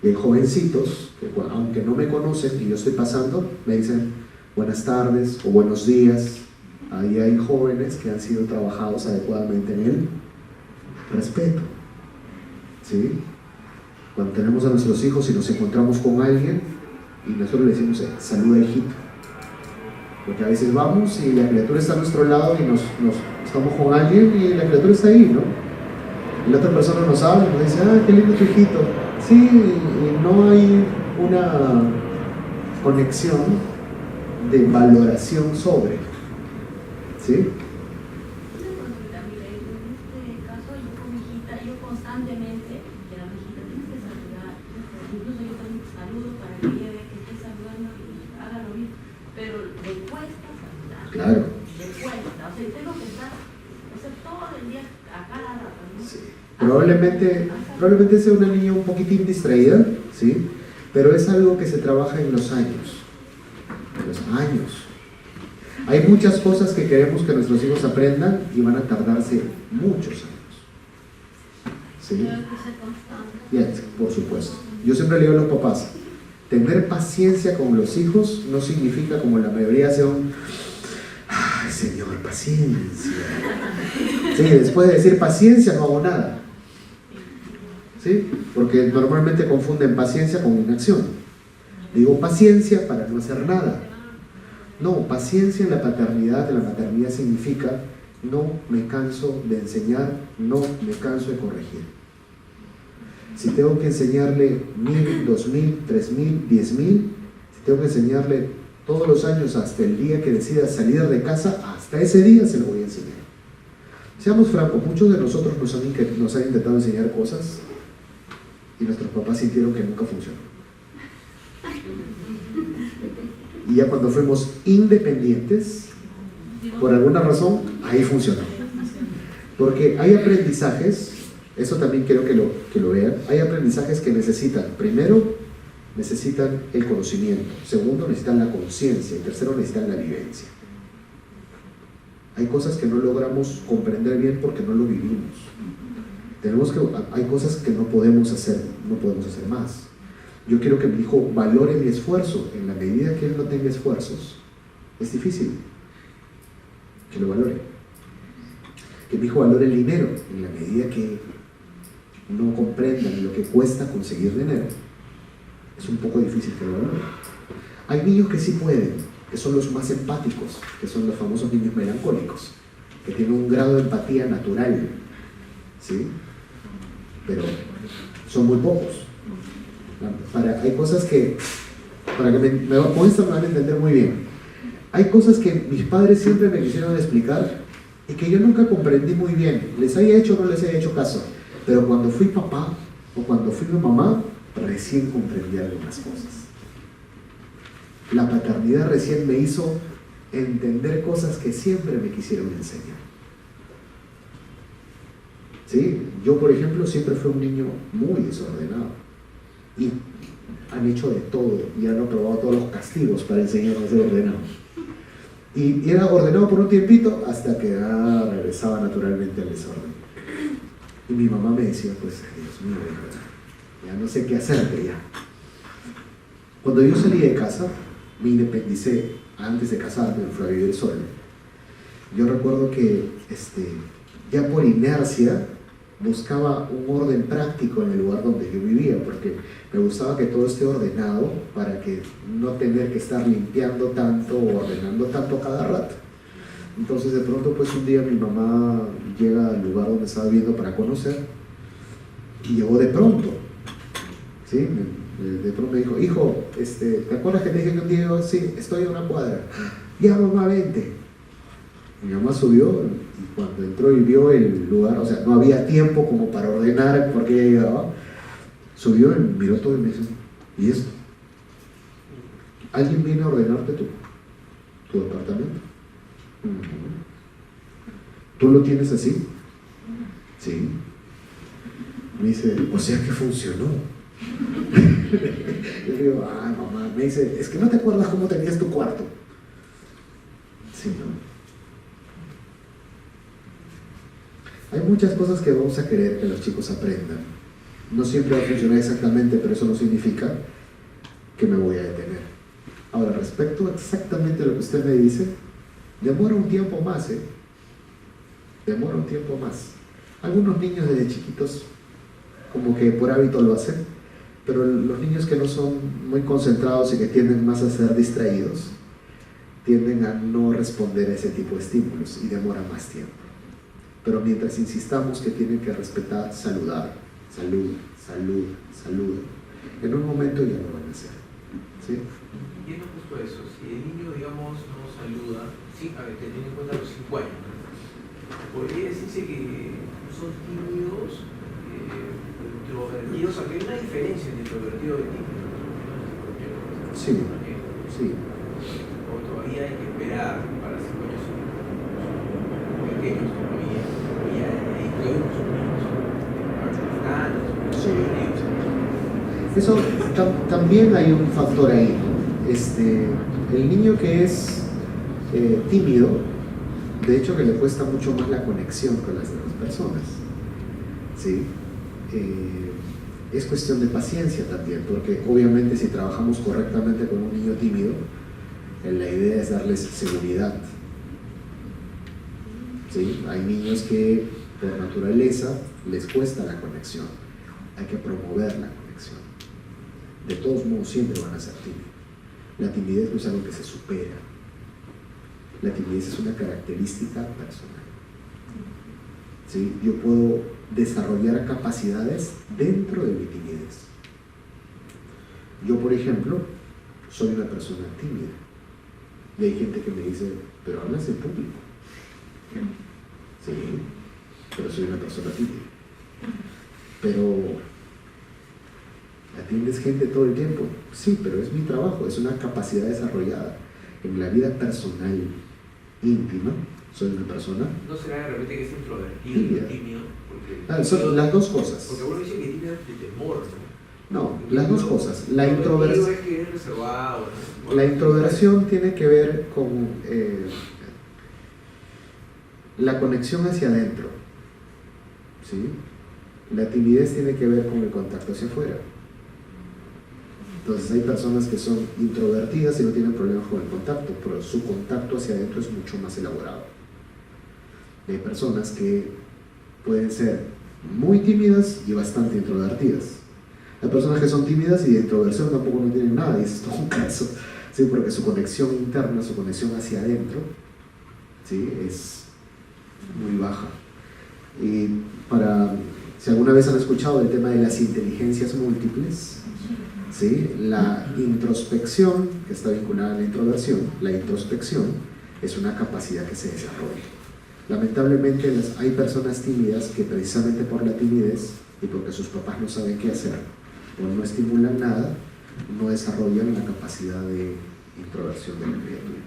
y hay jovencitos que, aunque no me conocen y yo estoy pasando, me dicen buenas tardes o buenos días. Ahí hay jóvenes que han sido trabajados adecuadamente en el respeto. ¿Sí? Cuando tenemos a nuestros hijos y nos encontramos con alguien y nosotros le decimos, saluda hijito. Porque a veces vamos y la criatura está a nuestro lado y estamos con alguien y la criatura está ahí, ¿no? Y la otra persona nos habla y nos dice, qué lindo tu hijito. Sí, y no hay una conexión de valoración sobre. ¿Sí? En este caso, yo con mi hijita, yo constantemente, ya mi hijita tienes que saludar, incluso yo también saludo para que ella vea que esté saludando y haga lo mismo, pero le cuesta saludar. Claro. Le cuesta, o sea, tengo que estar, o sea, todo el tendría a cada rato, ¿no? Sí. Probablemente sea una niña un poquitín distraída, ¿sí? Pero es algo que se trabaja en los años. En los años. Hay muchas cosas que queremos que nuestros hijos aprendan y van a tardarse muchos años. ¿Sí? Creo que ser constante. Ya, por supuesto. Yo siempre le digo a los papás, tener paciencia con los hijos no significa, como la mayoría hace, ay, Señor, paciencia. Sí, después de decir paciencia no hago nada. ¿Sí? Porque normalmente confunden paciencia con inacción. Digo paciencia para no hacer nada. No, paciencia en la paternidad, en la maternidad significa no me canso de enseñar, no me canso de corregir. Si tengo que enseñarle 1000, 2000, 3000, 10000, si tengo que enseñarle todos los años hasta el día que decida salir de casa, hasta ese día se lo voy a enseñar. Seamos francos, muchos de nosotros nos han intentado enseñar cosas y nuestros papás sintieron que nunca funcionó. Y ya cuando fuimos independientes, por alguna razón, ahí funcionó. Porque hay aprendizajes, eso también quiero que lo vean, hay aprendizajes que necesitan, primero, necesitan el conocimiento, segundo, necesitan la conciencia, y tercero, necesitan la vivencia. Hay cosas que no logramos comprender bien porque no lo vivimos. Hay cosas que no podemos hacer más. Yo quiero que mi hijo valore mi esfuerzo. En la medida que él no tenga esfuerzos, es difícil que lo valore. Que mi hijo valore el dinero. En la medida que no comprenda lo que cuesta conseguir dinero, es un poco difícil que lo valore. Hay niños que sí pueden, que son los más empáticos, que son los famosos niños melancólicos, que tienen un grado de empatía natural, ¿sí? Pero son muy pocos. Hay cosas que, para que con esto me van a entender muy bien, hay cosas que mis padres siempre me quisieron explicar y que yo nunca comprendí muy bien, les haya hecho o no les haya hecho caso, pero cuando fui papá o cuando fui mamá, recién comprendí algunas cosas. La paternidad recién me hizo entender cosas que siempre me quisieron enseñar. ¿Sí? Yo, por ejemplo, siempre fui un niño muy desordenado. Y han hecho de todo y han aprobado todos los castigos para enseñarnos a ser ordenados. Y era ordenado por un tiempito hasta que regresaba naturalmente al desorden. Y mi mamá me decía, pues, Dios mío, ya no sé qué hacerte ya. Cuando yo salí de casa, me independicé, antes de casarme, me fui a vivir solo. Yo recuerdo que ya por inercia buscaba un orden práctico en el lugar donde yo vivía, porque me gustaba que todo esté ordenado para que no tener que estar limpiando tanto o ordenando tanto cada rato. Entonces de pronto pues un día mi mamá llega al lugar donde estaba viviendo para conocer y llegó de pronto, ¿sí? De pronto me dijo, hijo, ¿te acuerdas que te dije que un día yo, sí, estoy a una cuadra? Ya mamá, vente. Mi mamá subió y cuando entró y vio el lugar, o sea, no había tiempo como para ordenar porque ella llegaba, subió y miró todo y me dijo, ¿y esto? ¿Alguien viene a ordenarte tu departamento? ¿Tú lo tienes así? Sí. Me dice, o sea que funcionó. Yo le digo, ay mamá, me dice, es que no te acuerdas cómo tenías tu cuarto. Sí, ¿no? Hay muchas cosas que vamos a querer que los chicos aprendan. No siempre va a funcionar exactamente, pero eso no significa que me voy a detener. Ahora, respecto a exactamente lo que usted me dice, demora un tiempo más, demora un tiempo más. Algunos niños desde chiquitos como que por hábito lo hacen, pero los niños que no son muy concentrados y que tienden más a ser distraídos, tienden a no responder a ese tipo de estímulos y demora más tiempo. Pero mientras insistamos que tienen que respetar, saludar, salud, salud, salud, en un momento ya lo van a hacer. ¿Sí? Entiendo justo eso. Si el niño, digamos, no saluda, sí, a ver, teniendo en cuenta los 5 años, podría decirse que son tímidos, introvertidos, aunque hay una diferencia entre introvertido y tímido. Sí, sí. O todavía hay que esperar para 5 años pequeños todavía Eso también hay un factor ahí, ¿no? El niño que es tímido, de hecho que le cuesta mucho más la conexión con las demás personas, ¿sí? Es cuestión de paciencia también, porque obviamente si trabajamos correctamente con un niño tímido, la idea es darles seguridad, ¿sí? Hay niños que por naturaleza les cuesta la conexión, hay que promover la conexión. De todos modos siempre van a ser tímidos. La timidez no es algo que se supera. La timidez es una característica personal. ¿Sí? Yo puedo desarrollar capacidades dentro de mi timidez. Yo, por ejemplo, soy una persona tímida. Y hay gente que me dice, pero hablas en público. Sí, pero soy una persona tímida. Pero ¿atiendes gente todo el tiempo? Sí, pero es mi trabajo, es una capacidad desarrollada. En la vida personal, íntima, soy una persona. ¿No será de repente que es introvertido, tímido? Porque son las dos cosas. Porque uno dice que tiene de temor, ¿no? No, las dos cosas. La introversión. Es que es reservado, ¿no? La introversión tiene que ver con la conexión hacia adentro, ¿sí? La timidez tiene que ver con el contacto hacia afuera. Entonces hay personas que son introvertidas y no tienen problemas con el contacto, pero su contacto hacia adentro es mucho más elaborado. Hay personas que pueden ser muy tímidas y bastante introvertidas. Hay personas que son tímidas y de introversión tampoco no tienen nada, y ese es todo un caso, ¿sí? Porque su conexión interna, su conexión hacia adentro, ¿sí? Es muy baja. Y si alguna vez han escuchado el tema de las inteligencias múltiples, ¿sí? La introspección, que está vinculada a la introversión, la introspección es una capacidad que se desarrolla. Lamentablemente hay personas tímidas que precisamente por la timidez y porque sus papás no saben qué hacer o no estimulan nada, no desarrollan la capacidad de introversión de la criatura.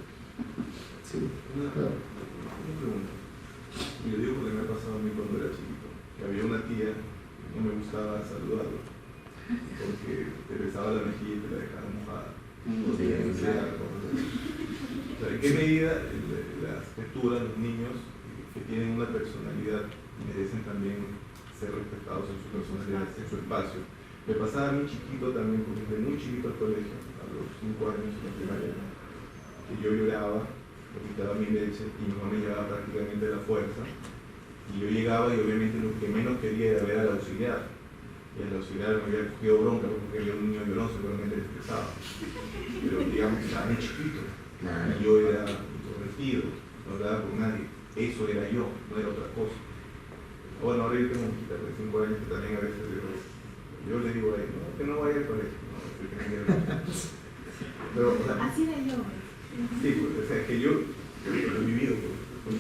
¿Sí? Una pregunta. Yo digo porque me ha pasado a mí cuando era chiquito, que había una tía que no me gustaba saludarlo, porque te besaba la mejilla y te la dejaba mojada. O sea, ¿en qué medida las criaturas, los niños que tienen una personalidad merecen también ser respetados en su personalidad, en su espacio? Me pasaba a mí chiquito también, porque desde muy chiquito al colegio, a los 5 años en la primaria, que yo lloraba, vomitaba mi leche y mi mamá me llevaba prácticamente a la fuerza. Y yo llegaba y obviamente lo que menos quería era ver al auxiliar. Y el auxiliar me había cogido bronca porque había un niño llorón, seguramente le estresaba. Pero digamos que estaba muy chiquito. Y yo era introvertido, no hablaba con nadie. Eso era yo, no era otra cosa. Bueno, ahora yo tengo una hijita de 5 años que también a veces yo le digo a él, no, que no vaya al colegio. No, que tiene que ir. Pero, o sea, así de yo. sí, pues, o sea, que yo lo he vivido. Pues.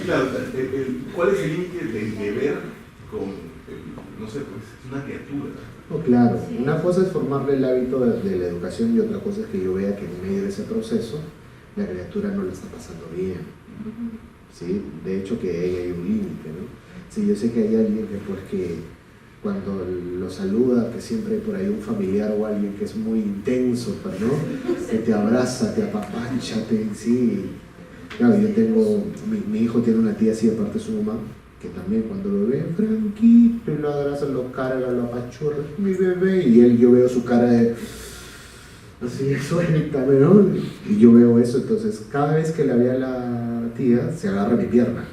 Claro, ¿cuál es el límite del deber con, no sé, pues es una criatura? No, claro, una cosa es formarle el hábito de la educación y otra cosa es que yo vea que en medio de ese proceso la criatura no la está pasando bien, ¿sí? De hecho que ahí hay un límite, ¿no? Sí, yo sé que hay alguien que pues que cuando lo saluda, que siempre hay por ahí un familiar o alguien que es muy intenso, ¿no? Que te abraza, te apapancha, sí. Claro, yo tengo, mi hijo tiene una tía así de parte de su mamá, que también cuando lo ve, Franquito, y lo abraza, lo carga, lo apachurra, mi bebé, y yo veo su cara de, así, suéltame, ¿no? Y yo veo eso, entonces cada vez que la ve a la tía, se agarra mi pierna.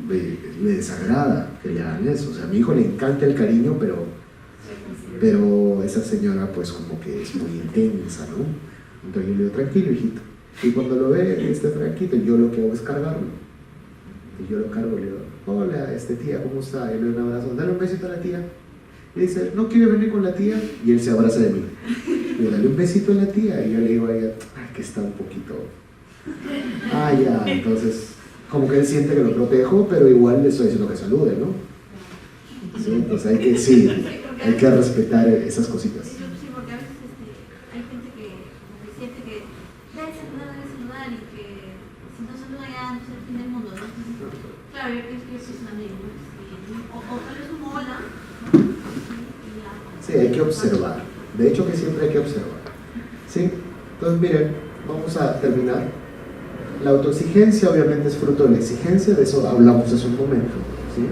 Le desagrada que le hagan eso, o sea, a mi hijo le encanta el cariño, pero esa señora pues como que es muy intensa, ¿no? Entonces yo le digo, tranquilo, hijito. Y cuando lo ve, Franquito, yo lo que hago es cargarlo. Y yo lo cargo, le digo, hola, tía, ¿cómo está? Y le doy un abrazo, dale un besito a la tía. Y dice, ¿no quiere venir con la tía? Y él se abraza de mí. Le digo, dale un besito a la tía. Y yo le digo a ella, ay, que está un poquito. Ah, ya, entonces, como que él siente que lo protejo, pero igual le estoy diciendo que salude, ¿no? Sí, entonces hay que respetar esas cositas. Sí, porque a veces hay gente que siente que debe saludar y que si no saluda ya no es el fin del mundo, ¿no? Entonces, claro, yo pienso que eso es un amigo, ¿no? que observar. De hecho que siempre hay que observar. ¿Sí? Entonces miren, vamos a terminar. La autoexigencia obviamente es fruto de la exigencia, de eso hablamos hace un momento. ¿Sí?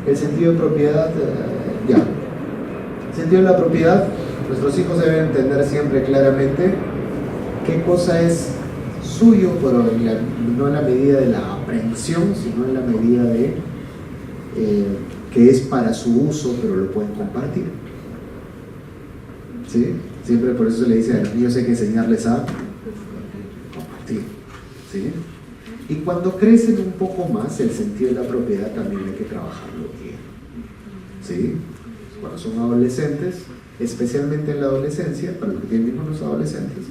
El sentido de propiedad, ya. El sentido de la propiedad, nuestros hijos deben entender siempre claramente qué cosa es suyo, pero no en la medida de la aprehensión, sino en la medida de que es para su uso, pero lo pueden compartir. ¿Sí? Siempre por eso se le dice a los niños hay que enseñarles a compartir. ¿Sí? Y cuando crecen un poco más, el sentido de la propiedad también hay que trabajarlo bien. ¿Sí? Cuando son adolescentes, especialmente en la adolescencia, para los que tienen hijos adolescentes,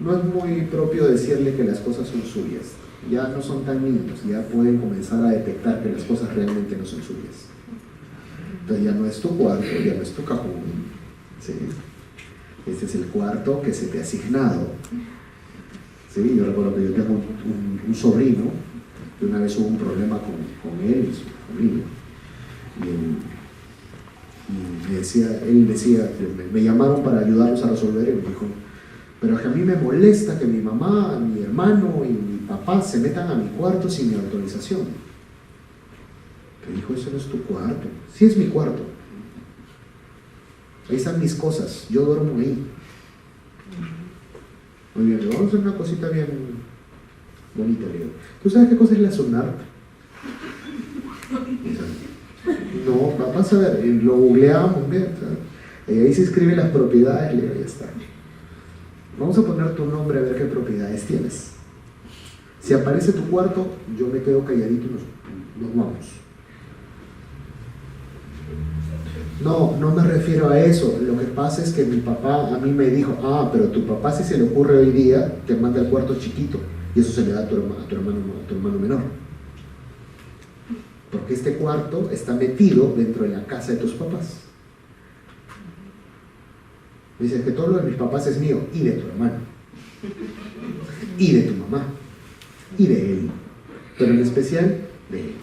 no es muy propio decirle que las cosas son suyas. Ya no son tan niños, ya pueden comenzar a detectar que las cosas realmente no son suyas. Entonces ya no es tu cuarto, ya no es tu cajón. ¿Sí? Este es el cuarto que se te ha asignado. ¿Sí? Yo recuerdo que yo tengo un sobrino, que una vez hubo un problema con él y su familia. Y él decía, me llamaron para ayudarlos a resolver y me dijo, pero es que a mí me molesta que mi mamá, mi hermano y mi papá se metan a mi cuarto sin mi autorización. Me dijo, eso no es tu cuarto. Sí es mi cuarto. Ahí están mis cosas, yo duermo ahí. Muy bien, vamos a hacer una cosita bien bonita. Le digo, ¿tú sabes qué cosa es la SUNARP? No, vas a ver, lo googleamos, bien, y ahí se escriben las propiedades, le digo, ya está. Vamos a poner tu nombre a ver qué propiedades tienes. Si aparece tu cuarto, yo me quedo calladito y nos vamos. No me refiero a eso. Lo que pasa es que mi papá a mí me dijo, pero tu papá si se le ocurre hoy día, te manda al cuarto chiquito y eso se le da a tu hermano menor. Porque este cuarto está metido dentro de la casa de tus papás. Dice que todo lo de mis papás es mío y de tu hermano y de tu mamá y de él, pero en especial de él.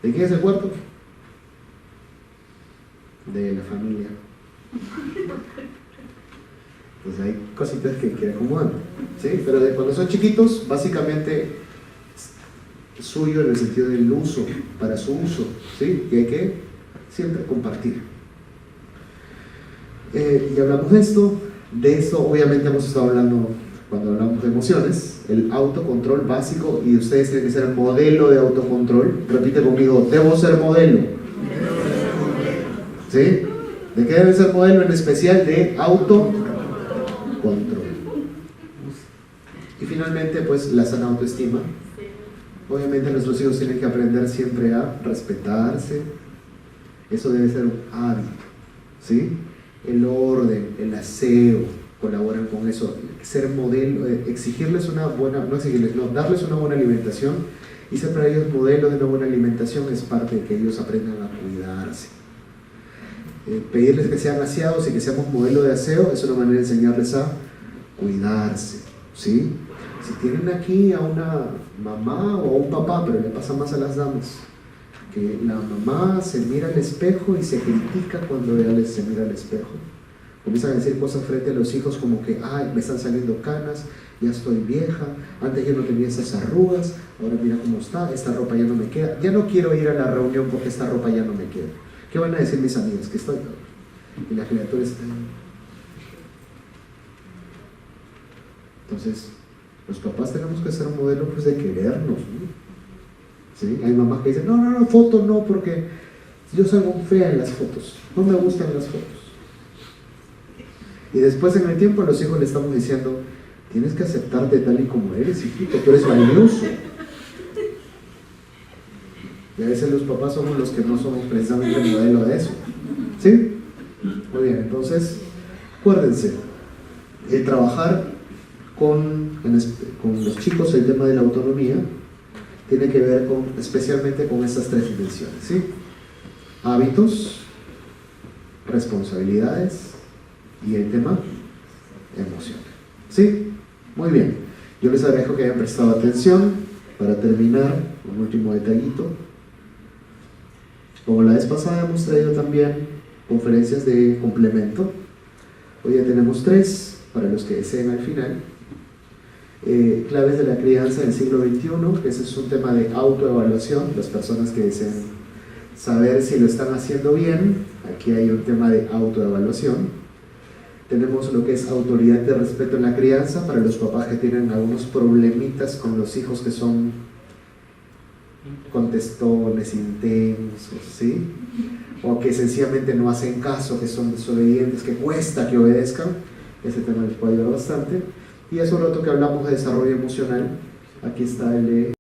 ¿De quién es el cuarto? De la familia. Pues hay cositas que acomodan, ¿sí? Pero cuando son chiquitos, básicamente es suyo en el sentido del uso, para su uso, ¿sí? Y hay que siempre compartir. Y hablamos de esto obviamente hemos estado hablando cuando hablamos de emociones, el autocontrol básico, y ustedes tienen que ser modelo de autocontrol. Repite conmigo, debo ser modelo. ¿Sí? ¿De qué debe ser modelo? En especial de autocontrol. Y finalmente, pues la sana autoestima. Obviamente nuestros hijos tienen que aprender siempre a respetarse. Eso debe ser un hábito, ¿sí? El orden, el aseo, colaboran con eso. Ser modelo, exigirles una buena, darles una buena alimentación y ser para ellos modelo de una buena alimentación es parte de que ellos aprendan a cuidarse. Pedirles que sean aseados y que seamos modelo de aseo es una manera de enseñarles a cuidarse, ¿sí? Si tienen aquí a una mamá o a un papá, pero le pasa más a las damas, que la mamá se mira al espejo y se critica cuando ella se mira al espejo. Comienzan a decir cosas frente a los hijos como que, me están saliendo canas, ya estoy vieja, antes yo no tenía esas arrugas, ahora mira cómo está, esta ropa ya no me queda, ya no quiero ir a la reunión porque esta ropa ya no me queda. ¿Qué van a decir mis amigas? Que estoy... Y la criatura está... Entonces, los papás tenemos que ser un modelo pues, de querernos, ¿no? ¿Sí? Hay mamás que dicen, no, foto no, porque yo salgo fea en las fotos, no me gustan las fotos. Y después en el tiempo a los hijos le estamos diciendo, tienes que aceptarte tal y como eres, hijito, tú eres valioso. Y a veces los papás somos los que no somos precisamente el modelo de eso. ¿Sí? Muy bien, entonces, acuérdense, trabajar con los chicos el tema de la autonomía tiene que ver especialmente con estas tres dimensiones, ¿sí? Hábitos, responsabilidades y el tema emocional. ¿Sí? Muy bien. Yo les agradezco que hayan prestado atención. Para terminar, un último detallito. Como la vez pasada hemos traído también conferencias de complemento. Hoy ya tenemos 3 para los que deseen al final. Claves de la crianza del siglo XXI, que ese es un tema de autoevaluación, las personas que deseen saber si lo están haciendo bien, aquí hay un tema de autoevaluación. Tenemos lo que es autoridad de respeto en la crianza, para los papás que tienen algunos problemitas con los hijos que son contestones, intensos, ¿sí? O que sencillamente no hacen caso, que son desobedientes, que cuesta que obedezcan. Ese tema les puede ayudar bastante. Y hace un rato que hablamos de desarrollo emocional, aquí está el